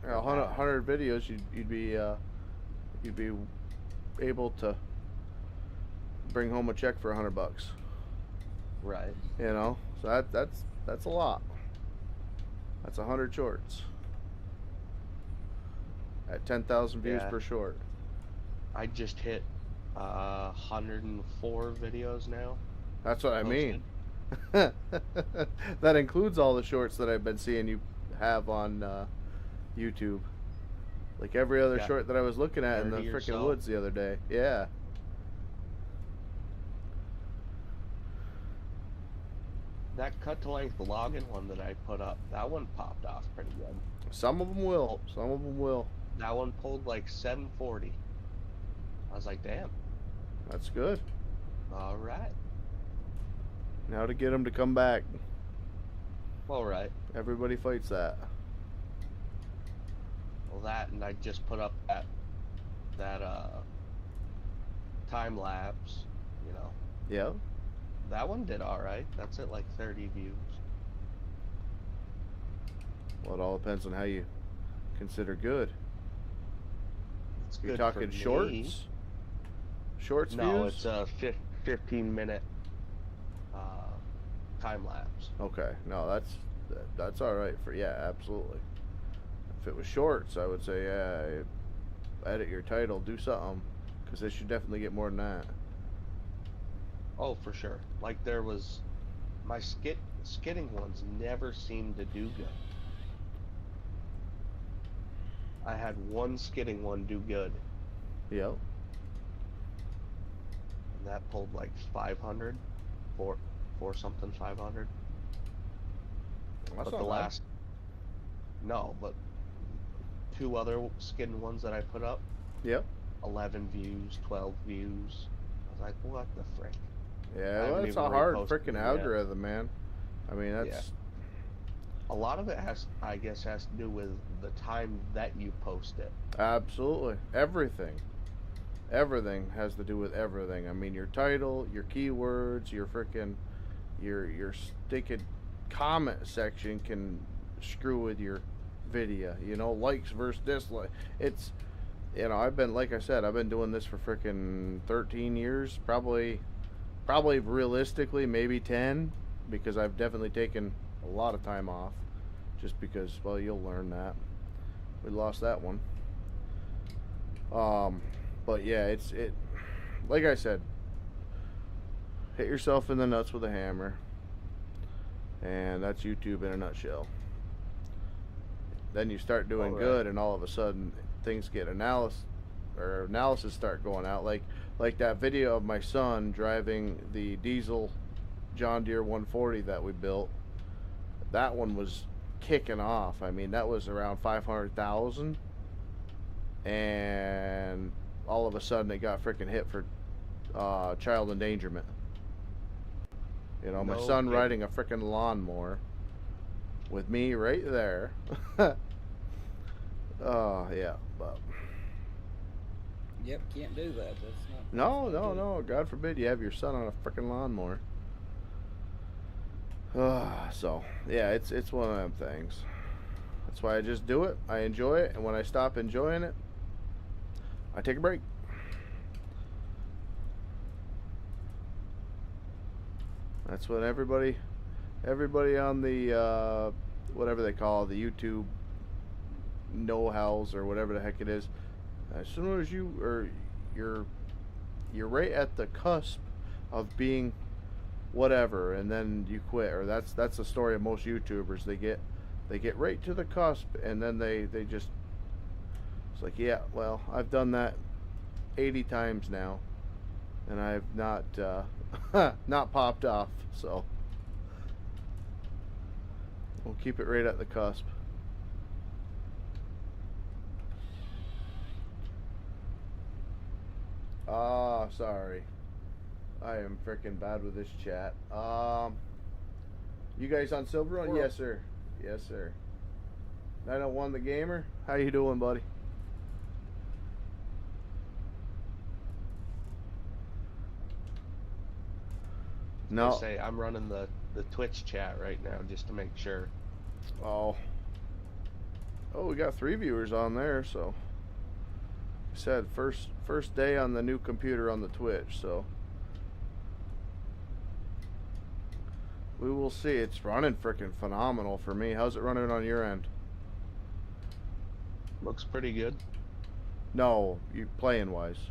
100 videos, you'd be able to bring home a check for $100. Right. You know, so that's a lot. That's 100 shorts at 10,000 views Yeah. per short. I just hit 104 videos now. That's what I Posted. mean. That includes all the shorts that I've been seeing you have on YouTube. Like every other Yeah. short that I was looking at in the 30 or freaking so. woods the other day. Yeah. That cut to length login one that I put up, that one popped off pretty good. Some of them will. Some of them will. That one pulled like 740. I was like, damn. That's good. All right. Now to get them to come back. All right. Everybody fights that. Well, that, and I just put up that time lapse. You know, Yeah. that one did all right. That's at like 30 views. Well, it all depends on how you consider good. It's You're good talking for me. shorts? Shorts No, views? it's a 15-minute time lapse. Okay. No, that's all right for, yeah, absolutely. If it was shorts, I would say, yeah, edit your title, do something, because they should definitely get more than that. Oh, for sure. Like there was, my skidding ones never seemed to do good. I had one skidding one do good, Yep. and that pulled like 500, for something 500. That's But not the bad. last, no, but 2 other skidding ones that I put up, Yep. 11 views, 12 views. I was like, what the frick? I Yeah, well, haven't it's a even hard reposted freaking them yet. algorithm, man. I mean, that's... Yeah. A lot of it has to do with the time that you post it. Absolutely. Everything. Everything has to do with everything. I mean, your title, your keywords, your freaking... Your stinking comment section can screw with your video. You know, likes versus dislike. It's... You know, I've been, like I said, I've been doing this for freaking 13 years. Probably realistically, maybe 10. Because I've definitely taken a lot of time off. Just because, well, you'll learn that. We lost that one. But yeah, it like I said, hit yourself in the nuts with a hammer. And that's YouTube in a nutshell. Then you start doing good, and all of a sudden things get analysis start going out. Like that video of my son driving the diesel John Deere 140 that we built. That one was kicking off. I mean, that was around 500,000, and all of a sudden it got freaking hit for child endangerment. You know, my son riding a freaking lawnmower with me right there. Yeah, but Yep, can't do that. That's not. no. God forbid you have your son on a freaking lawnmower. So yeah, it's one of them things. That's why I just do it. I enjoy it, and when I stop enjoying it, I take a break. That's what everybody on the whatever they call it, the YouTube know-hows or whatever the heck it is. As soon as you're right at the cusp of being whatever, and then you quit, or that's the story of most YouTubers. They get right to the cusp, and then they just, it's like, yeah, well, I've done that 80 times now, and I've not not popped off, so we'll keep it right at the cusp. Sorry. I am freaking bad with this chat. You guys on SilverRun? Yes, sir. Yes, sir. 901 the Gamer. How you doing, buddy? No. I say I'm running the Twitch chat right now just to make sure. Oh, we got 3 viewers on there, so I said first day on the new computer on the Twitch, so we will see. It's running freaking phenomenal for me. How's it running on your end? Looks pretty good. No, you playing wise.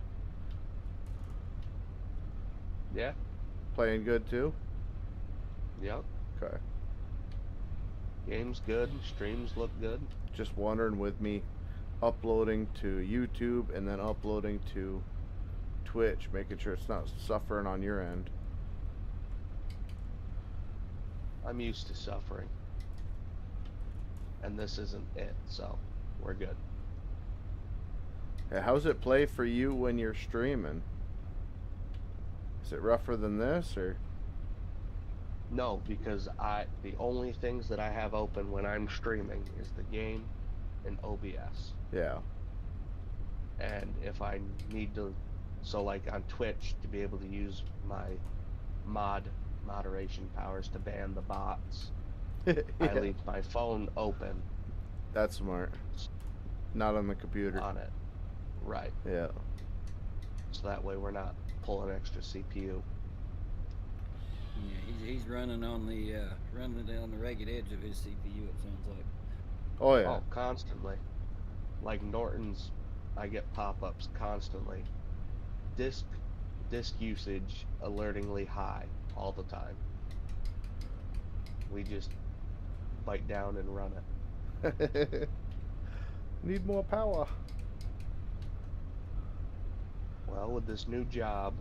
Yeah. Playing good too? Yep. Okay. Game's good. Streams look good. Just wondering, with me uploading to YouTube and then uploading to Twitch, making sure it's not suffering on your end. I'm used to suffering. And this isn't it, so we're good. Yeah, how's it play for you when you're streaming? Is it rougher than this, or? No, because the only things that I have open when I'm streaming is the game and OBS. Yeah. And if I need to, so like on Twitch, to be able to use my moderation powers to ban the bots, Yeah. I leave my phone open. That's smart. Not on the computer. On it. Right. Yeah. So that way we're not pulling extra CPU. Yeah, he's running on the ragged edge of his CPU. It sounds like. Oh yeah. Oh, constantly. Like Norton's, I get pop-ups constantly. Disk usage alertingly high all the time. We just bite down and run it. Need more power. Well, with this new job,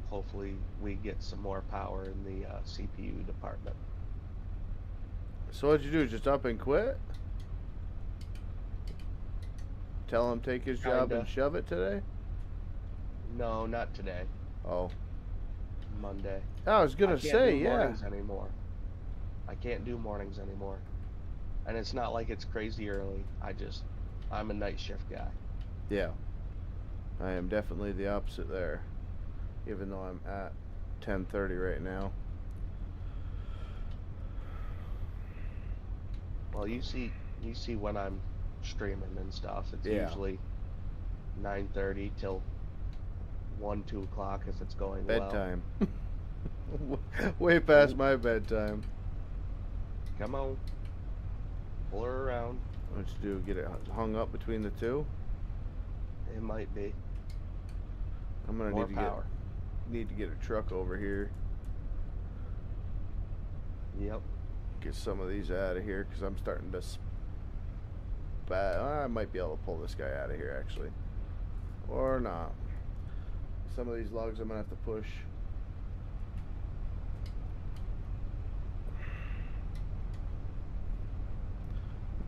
hopefully we get some more power in the CPU department. So what'd you do? Just up and quit? Tell him take his job and shove it today? No, not today. Oh. Monday. I was gonna say, I can't do yeah. mornings anymore. I can't do mornings anymore. And it's not like it's crazy early. I'm a night shift guy. Yeah. I am definitely the opposite there. Even though I'm at 10:30 right now. Well, you see when I'm streaming and stuff. It's Yeah. usually 9:30 till 1, 2 o'clock if it's going Bedtime. Way past my bedtime. well. Come on. Pull her around. What you do? Get it hung up between the two? It might be. I'm gonna More power. need to get a truck over here. Yep. Get some of these out of here because I'm starting to. I might be able to pull this guy out of here actually, or not. Some of these logs I'm gonna have to push.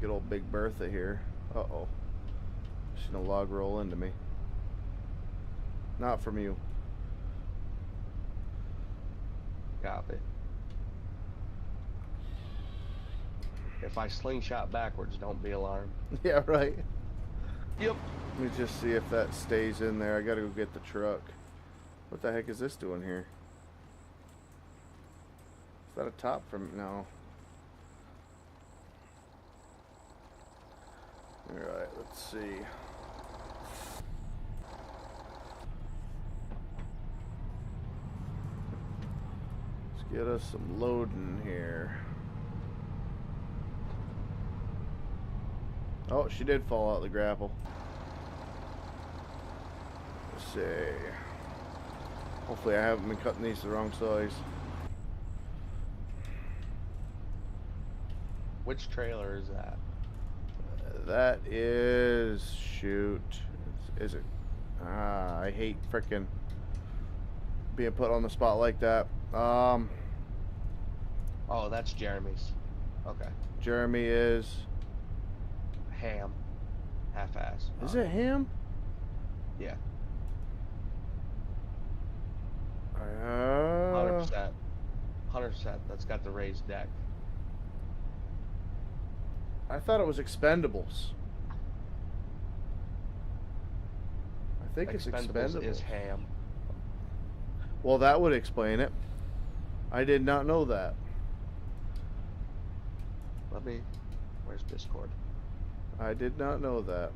Good old Big Bertha here. Uh-oh. She's gonna log roll into me. Not from you. Copy. If I slingshot backwards, don't be alarmed. Yeah, right. Yep. Let me just see if that stays in there. I gotta go get the truck. What the heck is this doing here? Is that a top from... No. Alright, let's see. Let's get us some loading here. Oh, she did fall out the grapple. Let's see. Hopefully I haven't been cutting these the wrong size. Which trailer is that? That is... Shoot. Is it... I hate frickin' being put on the spot like that. Oh, that's Jeremy's. Okay. Jeremy is... Ham. Half-ass. Is it him? Yeah. 100%. 100%. That's got the raised deck. I thought it was Expendables. I think it's Expendables. Is Ham. Well, that would explain it. I did not know that. Where's Discord? I did not know that.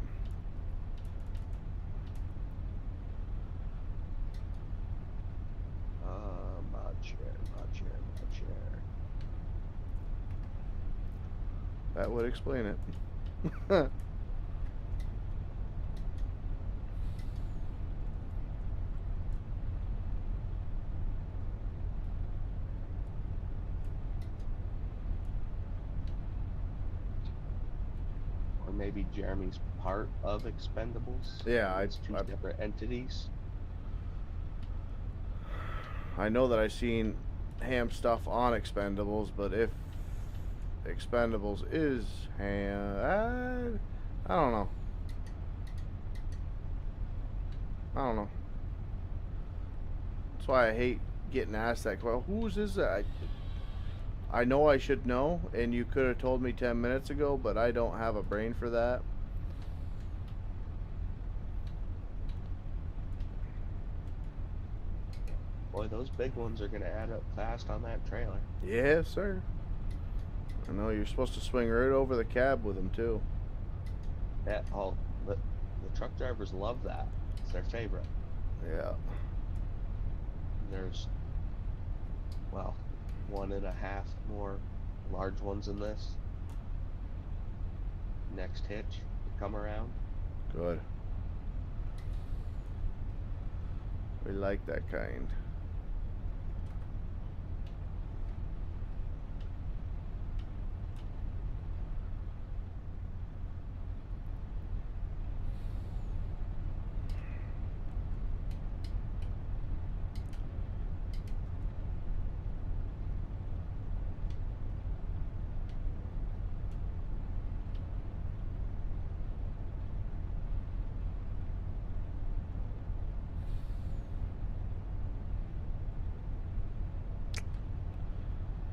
My chair. That would explain it. Or maybe Jeremy's part of Expendables. Yeah, it's two separate entities. I know that I've seen Ham stuff on Expendables, but if Expendables is Ham, I don't know. That's why I hate getting asked that question. Whose is that? I know I should know, and you could have told me 10 minutes ago, but I don't have a brain for that. Boy, those big ones are going to add up fast on that trailer. Yes, sir. I know you're supposed to swing right over the cab with them, too. Yeah, the truck drivers love that. It's their favorite. Yeah. There's, 1.5 more large ones in this. Next hitch to come around. Good. We like that kind.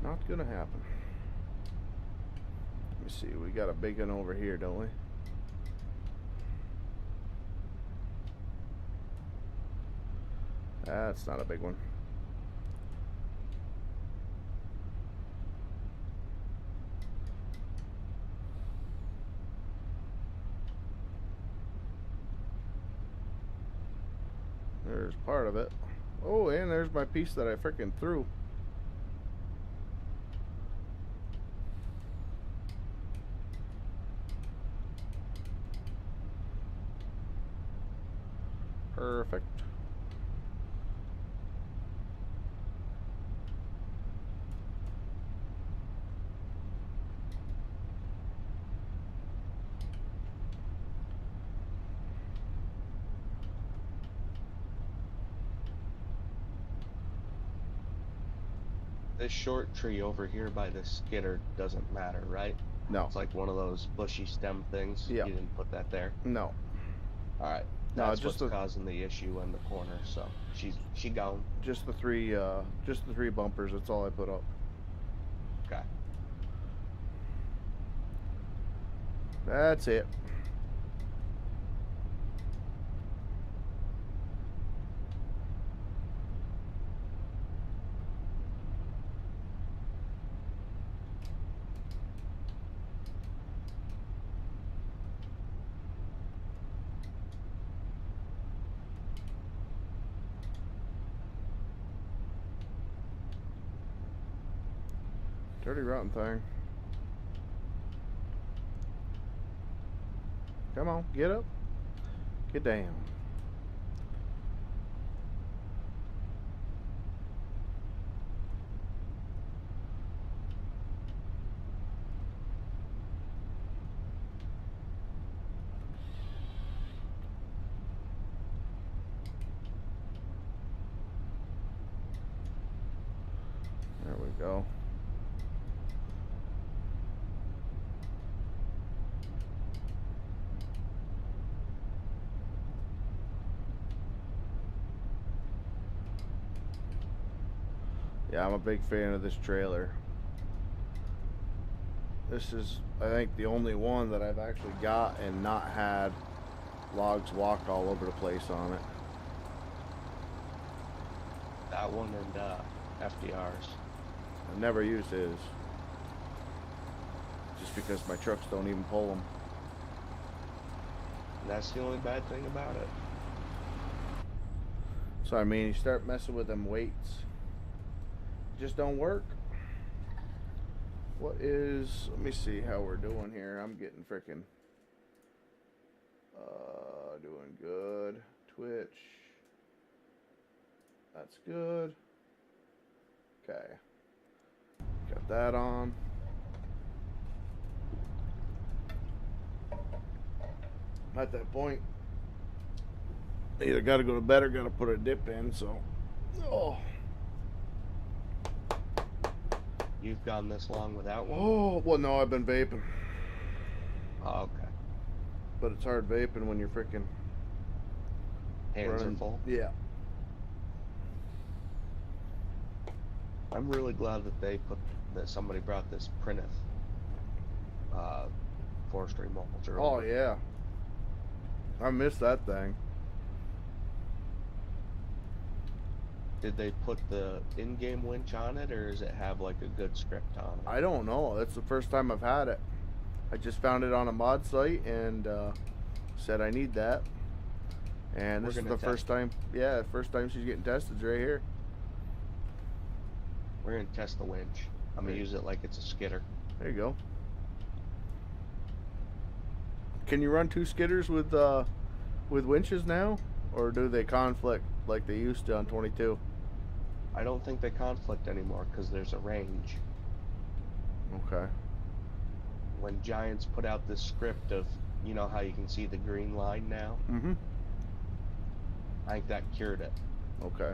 Not gonna happen. me see. We got a big one over here, don't we? That's not a big one. There's part of it. Oh, and there's my piece that I freaking threw. Perfect. This short tree over here by the skidder doesn't matter, right? No. It's like one of those bushy stem things. Yeah. You didn't put that there. No. All right. No, That's just what's causing the issue in the corner. So she gone. Just the three bumpers. That's all I put up. Okay. That's it. Dirty rotten thing. Come on, get up. Get down. There we go. Yeah, I'm a big fan of this trailer. This is, I think, the only one that I've actually got and not had logs walk all over the place on it. That one and FDR's. I've never used his. Just because my trucks don't even pull them. And that's the only bad thing about it. So, I mean, you start messing with them weights. Just don't work. What is, let me see how we're doing here. I'm getting freaking doing good. Twitch, that's good. Okay, got that on. At that point, either got to go to bed or got to put a dip in. So, oh. You've gone this long without one? Oh, well, no, I've been vaping. Oh, okay. But it's hard vaping when you're freaking Hands running. are full? Yeah. I'm really glad that somebody brought this Prinith forestry mulcher. Oh, over. yeah. I missed that thing. Did they put the in-game winch on it, or does it have like a good script on it? I don't know. That's the first time I've had it. I just found it on a mod site and said I need that. And this is the first time. Yeah, first time she's getting tested right here. We're gonna test the winch. I'm gonna use it like it's a skidder. There you go. Can you run two skidders with winches now, or do they conflict like they used to on 22? I don't think they conflict anymore because there's a range. Okay. When Giants put out this script of, you know how you can see the green line now? Mm-hmm. I think that cured it. Okay.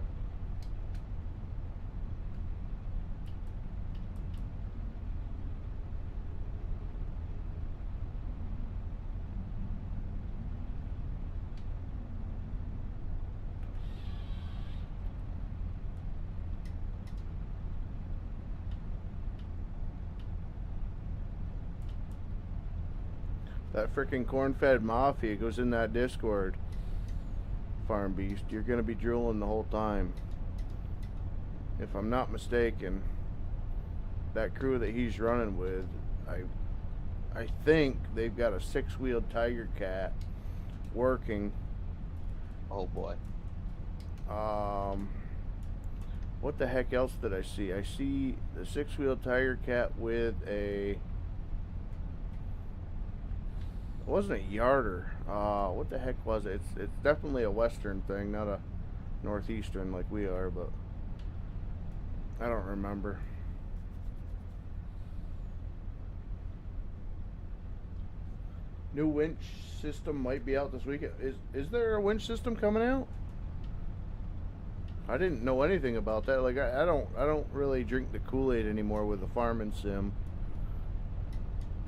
That freaking corn-fed mafia goes in that Discord. Farm Beast, you're gonna be drooling the whole time. If I'm not mistaken, that crew that he's running with, I think they've got a 6-wheeled Tiger Cat working. Oh boy. What the heck else did I see? I see the 6-wheeled Tiger Cat with a. It wasn't a yarder. What the heck was it? It's definitely a western thing, not a northeastern like we are, but I don't remember. New winch system might be out this weekend. Is there a winch system coming out? I didn't know anything about that. Like I don't really drink the Kool-Aid anymore with the farming sim.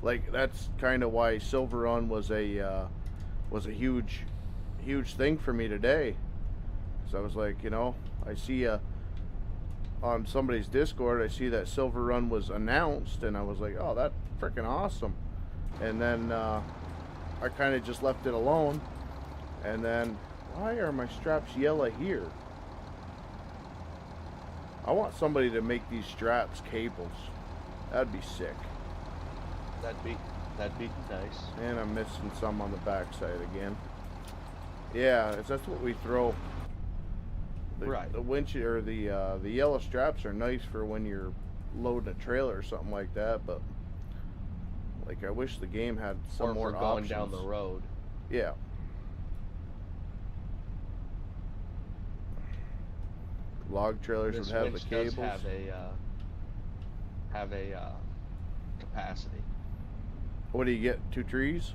Like that's kind of why SilverRun was a huge thing for me today. So I was like, you know, I see on somebody's Discord, I see that SilverRun was announced, and I was like, oh, that's freaking awesome. And then I kind of just left it alone. And then, why are my straps yellow here? I want somebody to make these straps cables. That'd be sick. That'd be nice. And I'm missing some on the backside again. Yeah, that's what we throw. Right. The winch or the yellow straps are nice for when you're loading a trailer or something like that, but like I wish the game had some or more if we're going options. down the road. Yeah. Log trailers This would have the winch cables. does have a capacity. What do you get? 2 trees?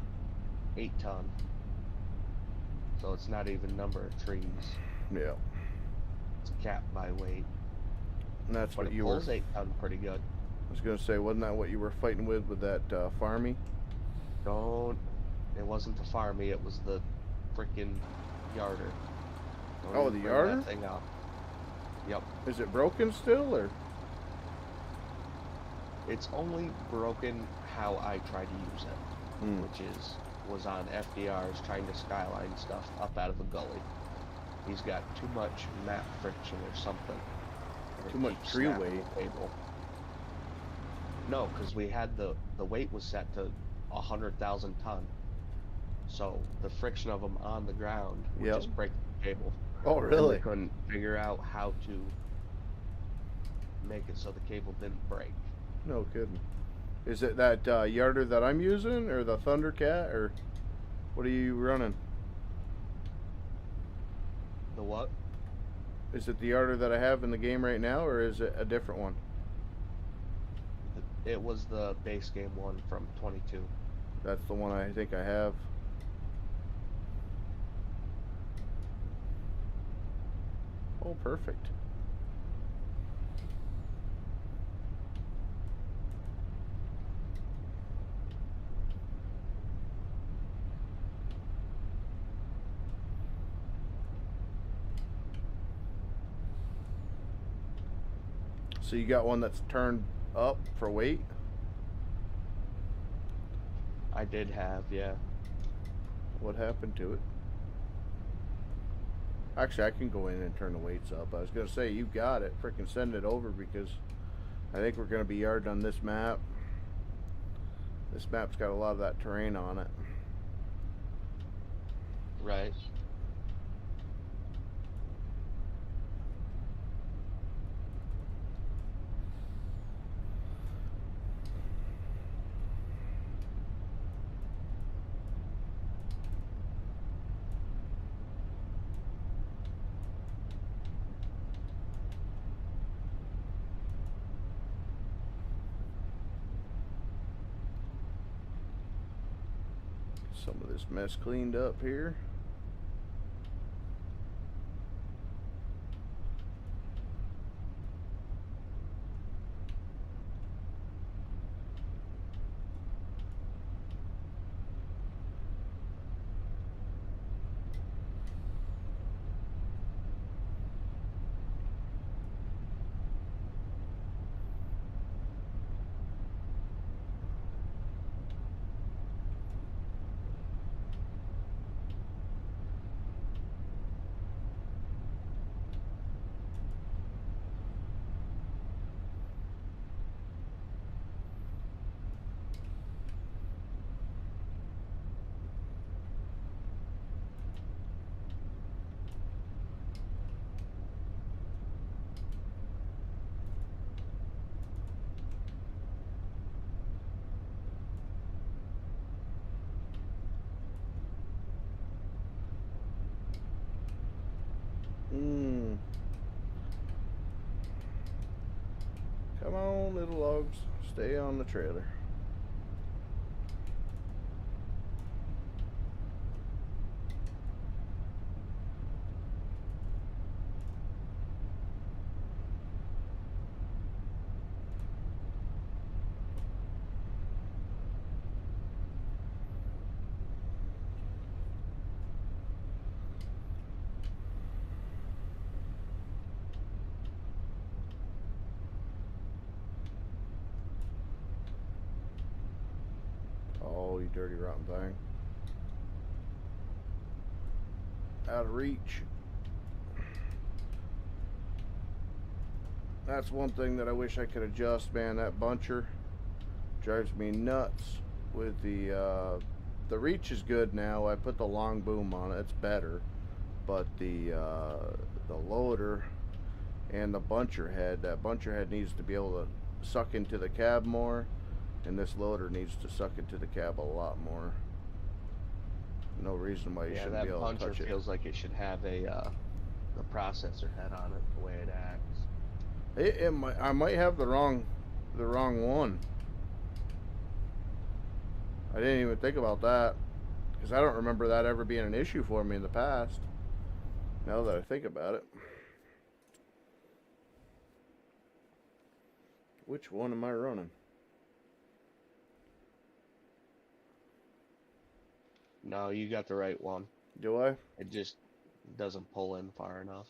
8 ton. So it's not even number of trees. Yeah. It's capped by weight. And that's But what it you were. pulls 8 ton pretty good. I was gonna say, wasn't that what you were fighting with that Farmy? It wasn't the Farmy, it was the freaking yarder. Don't Oh, even the bring yarder? that thing up. Yep. Is it broken still, or? It's only broken how I try to use it, which was on FDR's trying to skyline stuff up out of a gully. He's got too much map friction or something. And it Too much keeps tree snapping weight. the cable. No, because we had the weight was set to 100,000 ton. So the friction of them on the ground would just break the cable. Oh, And really? we couldn't figure out how to make it so the cable didn't break. No kidding. Is it that yarder that I'm using, or the Thundercat, or what are you running? The what? Is it the yarder that I have in the game right now, or is it a different one? It was the base game one from 22. That's the one I think I have. Oh, perfect. So you got one that's turned up for weight? I did have, yeah. What happened to it? Actually, I can go in and turn the weights up. I was going to say, you got it. Freaking send it over, because I think we're going to be yarded on this map. This map's got a lot of that terrain on it. Right. Some of this mess cleaned up here. Mm. Come on, little logs. Stay on the trailer. Oh, you dirty rotten thing. Out of reach. That's one thing that I wish I could adjust, man. That buncher drives me nuts with the reach is good now. I put the long boom on it. It's better. But the loader and the buncher head, that buncher head needs to be able to suck into the cab more, and this loader needs to suck into the cab a lot more. No reason why you shouldn't be able to touch it. That buncher feels like it should have a the processor head on it, the way it acts. I might have the wrong one. I didn't even think about that, because I don't remember that ever being an issue for me in the past. Now that I think about it. Which one am I running? No, you got the right one. Do I? It just doesn't pull in far enough.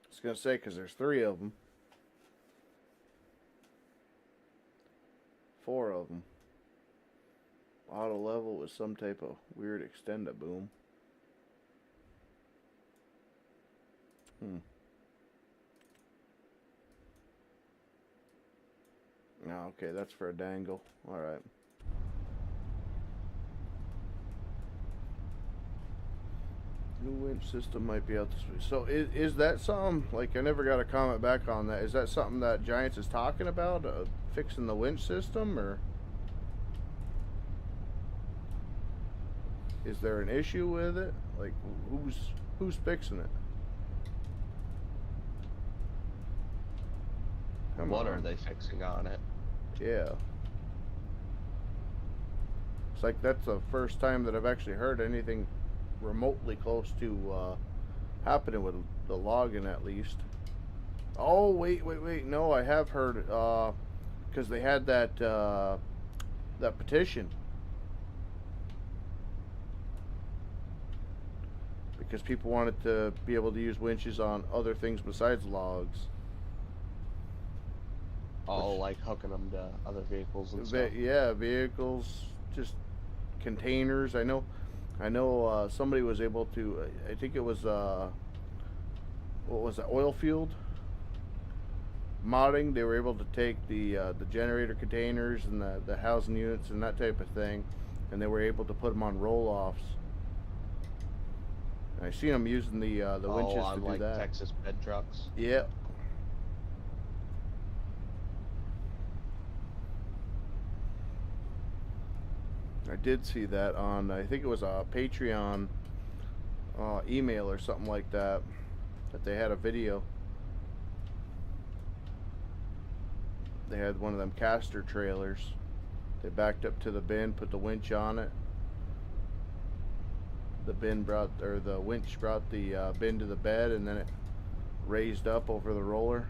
I was gonna say, because there's 3 of them. 4 of them. Auto level with some type of weird extenda boom. Oh, okay, that's for a dangle. Alright. New winch system might be out this week. So is that something, like, I never got a comment back on that. Is that something that Giants is talking about? Fixing the winch system, or is there an issue with it? Like, who's fixing it? What are they fixing on it? Yeah. It's like that's the first time that I've actually heard anything remotely close to happening with the logging, at least. Oh, wait. No, I have heard, because they had that petition. Because people wanted to be able to use winches on other things besides logs. Oh, like hooking them to other vehicles and stuff. Yeah, vehicles, just containers. I know. Somebody was able to. I think it was what was it? Oil field modding. They were able to take the generator containers and the housing units and that type of thing, and they were able to put them on roll-offs. And I seen them using the winches on, to do like, that. Texas bed trucks. Yeah. I did see that on, I think it was a Patreon email or something like that they had a video. They had one of them caster trailers. They backed up to the bin, put the winch on it. The winch brought the bin to the bed, and then it raised up over the roller.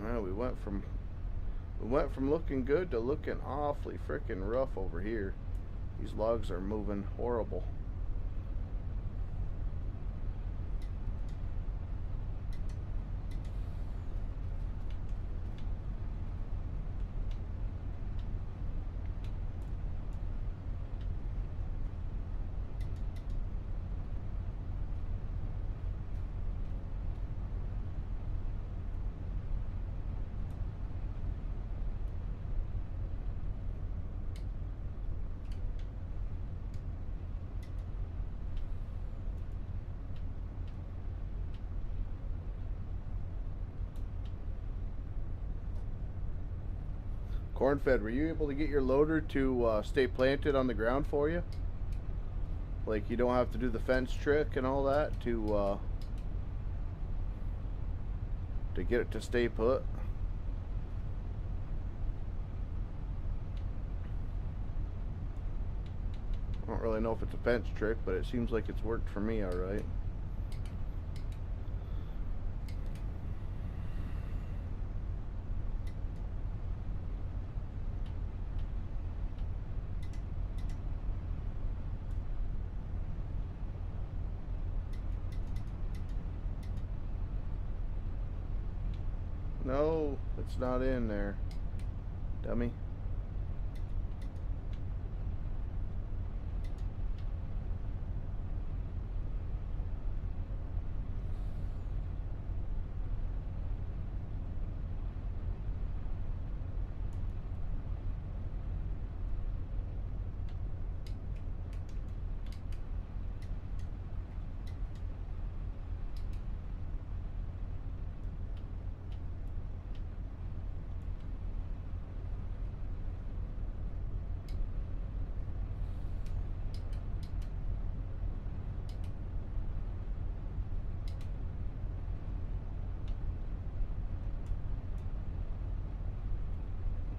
Well, we went from looking good to looking awfully frickin' rough over here. These logs are moving horrible. Cornfed, were you able to get your loader to stay planted on the ground for you? Like you don't have to do the fence trick and all that to get it to stay put? I don't really know if it's a fence trick, but it seems like it's worked for me all right. No, it's not in there, dummy.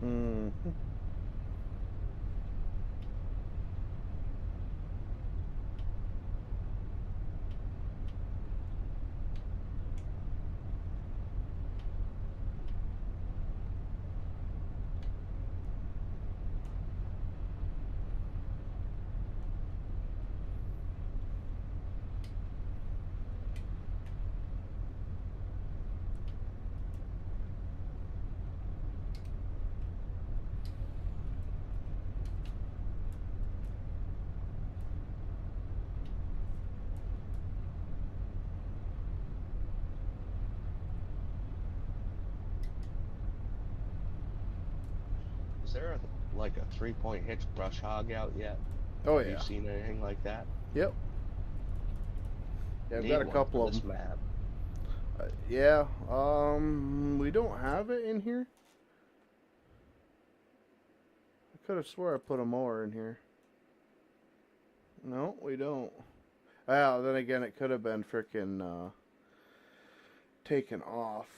Mm-hmm. Is there like a 3-point hitch brush hog out yet? Oh Have yeah. you seen anything like that? Yep. Yeah, I've Need got a one couple for of this them. map. Yeah. We don't have it in here. I could have swore I put a mower in here. No, we don't. Well, then again, it could have been frickin' taken off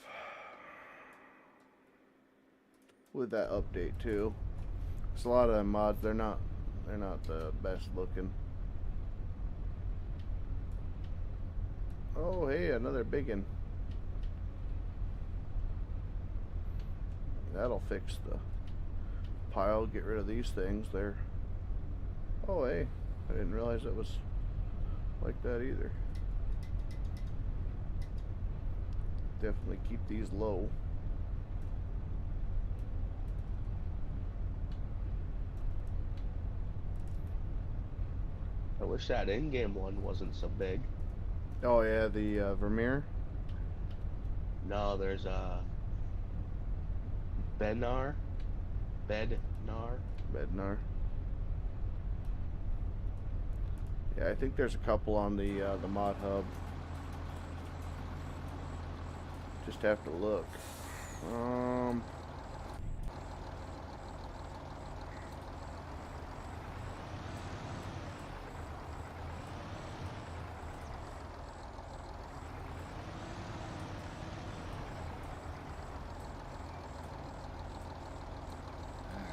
with that update too. Cause a lot of them mods, they're not the best looking. Oh, hey, another big one. That'll fix the pile. Get rid of these things there. Oh, hey, I didn't realize it was like that either. Definitely keep these low. I wish that in-game one wasn't so big. Oh yeah, the Vermeer. No, there's a Bednar. Bednar. Yeah, I think there's a couple on the mod hub. Just have to look.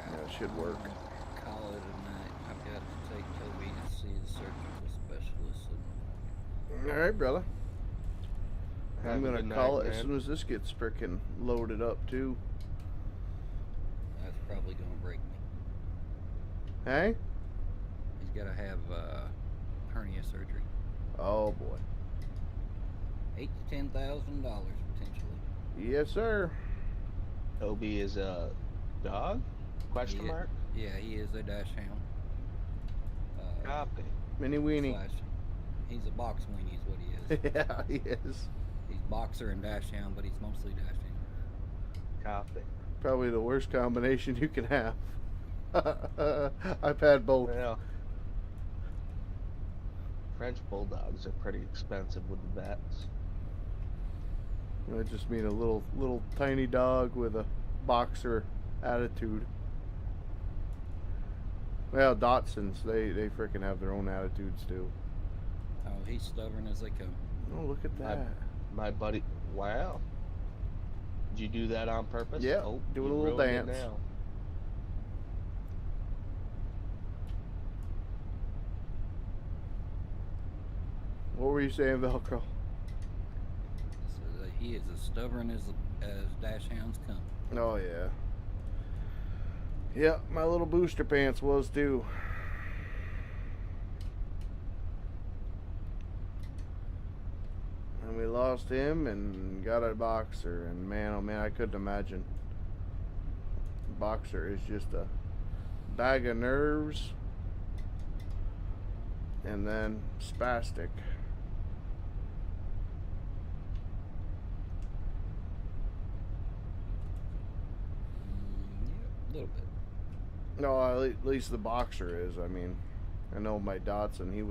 Yeah, it should work. Call it a night. I've got to take Toby to see the surgical specialist. All right, brother. I'm Have a gonna good call night, it as man. soon as this gets frickin' loaded up too. That's probably gonna break me. Hey? He's got to have hernia surgery. Oh boy. $8,000 to $10,000 potentially. Yes, sir. Toby is a dog? Question Yeah. mark? Yeah, he is a dash hound. Copy. Mini weenie. He's a box weenie is what he is. Yeah, he is. He's boxer and dash hound, but he's mostly dash hound. Copy. Probably the worst combination you can have. I've had both. Well, French bulldogs are pretty expensive with the vets. I just mean a little tiny dog with a boxer attitude. Well, Dachshunds, they freaking have their own attitudes too. Oh, he's stubborn as they come. Oh, look at My, that. my buddy. Wow. Did you do that on purpose? Yeah, Oh, doing you a little ruined it dance. now. What were you saying, Velcro? So he is as stubborn as dash hounds come. Oh yeah. Yeah, my little booster pants was too. And we lost him and got a boxer, and man, oh man, I couldn't imagine. Boxer is just a bag of nerves and then spastic. Yeah, a little bit. No, at least the boxer is. I mean, I know my Dotson. He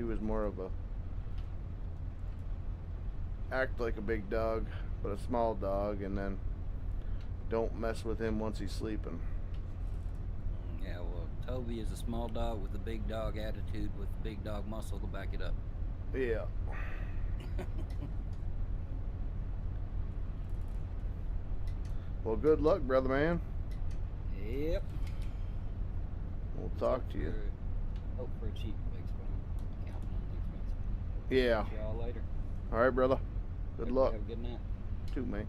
was more of a act like a big dog, but a small dog, and then don't mess with him once he's sleeping. Yeah, well, Toby is a small dog with a big dog attitude with big dog muscle to back it up. Yeah. Well, good luck, brother man. Yep. We'll talk to you. Hope for a cheap fix when I'm counting on the expense. Yeah. See y'all later. All right, brother. Good luck. Have a good night. Too, man.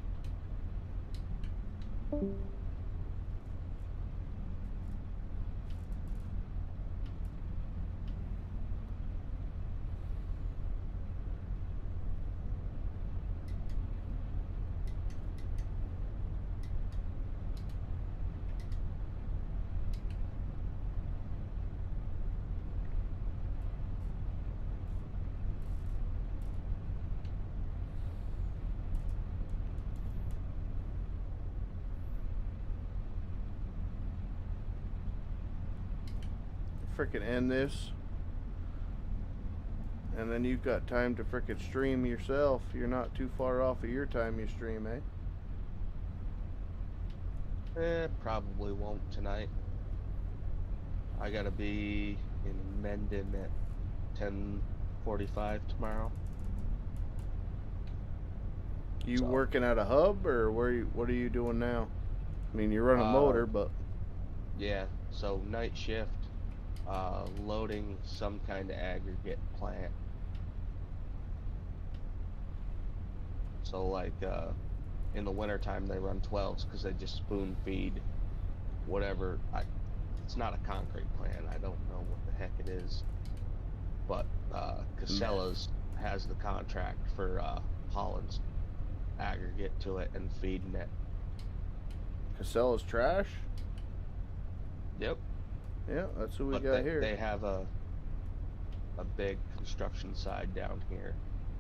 Frickin' end this, and then you've got time to frickin' stream yourself. You're not too far off of your time you stream, eh? Probably won't tonight. I gotta be in Mendon at 10:45 tomorrow. You So- working at a hub, or what are you doing now? I mean, you're running a motor, but Yeah, so night shift, loading some kind of aggregate plant. So like in the wintertime they run 12s because they just spoon feed whatever. It's not a concrete plant. I don't know what the heck it is. But Casella's has the contract for Holland's aggregate to it and feeding it. Casella's trash? Yep. Yeah, that's who we But got here. they have a big construction side down here.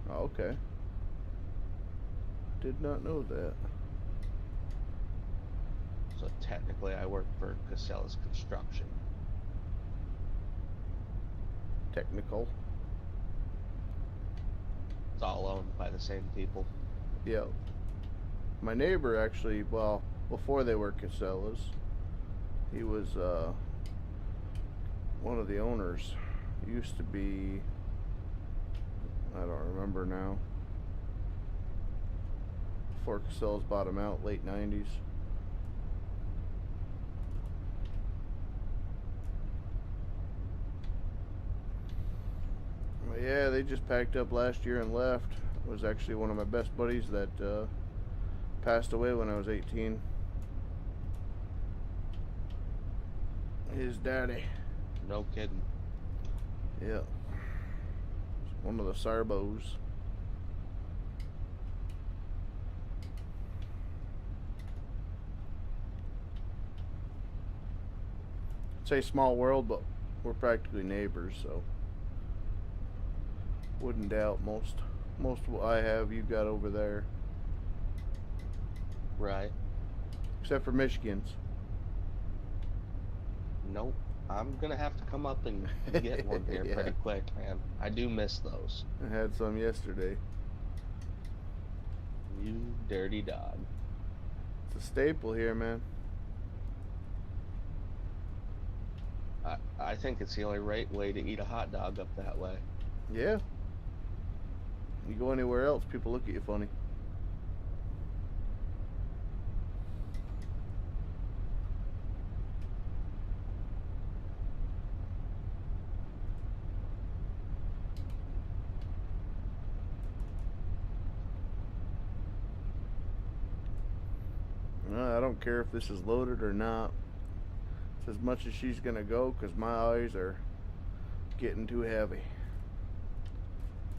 Oh, okay. Did not know that. So technically I work for Casella's Construction. Technical. It's all owned by the same people. Yeah. My neighbor actually, well, before they were Casella's, he was one of the owners. He used to be, I don't remember now. Before Casella's bought him out, late 90s. But yeah, they just packed up last year and left. It was actually one of my best buddies that passed away when I was 18. His daddy. No kidding. Yeah. One of the Sarbos. Say small world, but we're practically neighbors, so wouldn't doubt most of what I have you got over there, Right. except for Michigan's. Nope. I'm gonna have to come up and get one here Yeah. pretty quick, man. I do miss those. I had some yesterday. You dirty dog. It's a staple here, man. I think it's the only right way to eat a hot dog up that way. Yeah. You go anywhere else, people look at you funny. I don't care if this is loaded or not. It's as much as she's gonna go because my eyes are getting too heavy.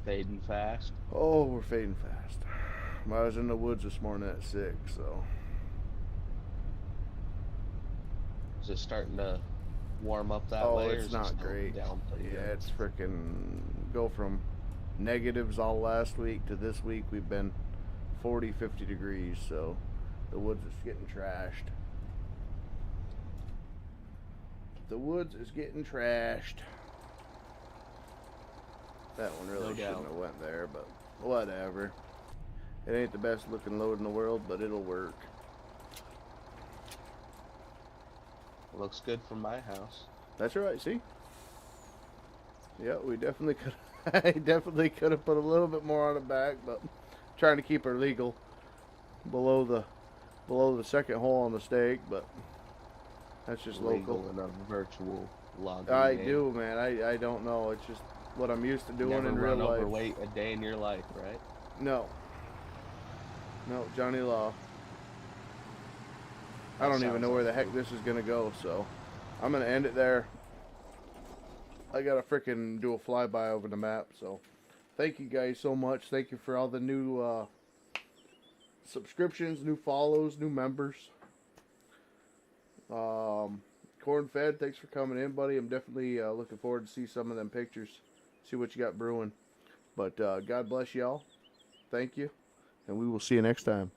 Fading fast. Oh, we're fading fast. I was in the woods this morning at 6, so. Is it starting to warm up that Oh, way? it's not great. Down pretty Yeah, good? it's freaking go from negatives all last week to this week we've been 40, 50 degrees, so the woods is getting trashed. The woods is getting trashed. That one really shouldn't have went there, but whatever. It ain't the best looking load in the world, but it'll work. Looks good from my house. That's right, see? Yeah, we definitely could I definitely could have put a little bit more on it back, but trying to keep her legal below the second hole on the stake, but that's just Legal local. in a virtual logging I game. do, man. I don't know. It's just what I'm used to doing Never in real run life. overweight a day in your life, right? No. No, Johnny Law. I don't even know where the heck this is gonna go, so I'm gonna end it there. I gotta frickin' do a flyby over the map, so thank you guys so much. Thank you for all the new subscriptions, new follows, new members. Corn Fed, thanks for coming in, buddy. I'm definitely looking forward to see some of them pictures, see what you got brewing. But God bless y'all. Thank you, and we will see you next time.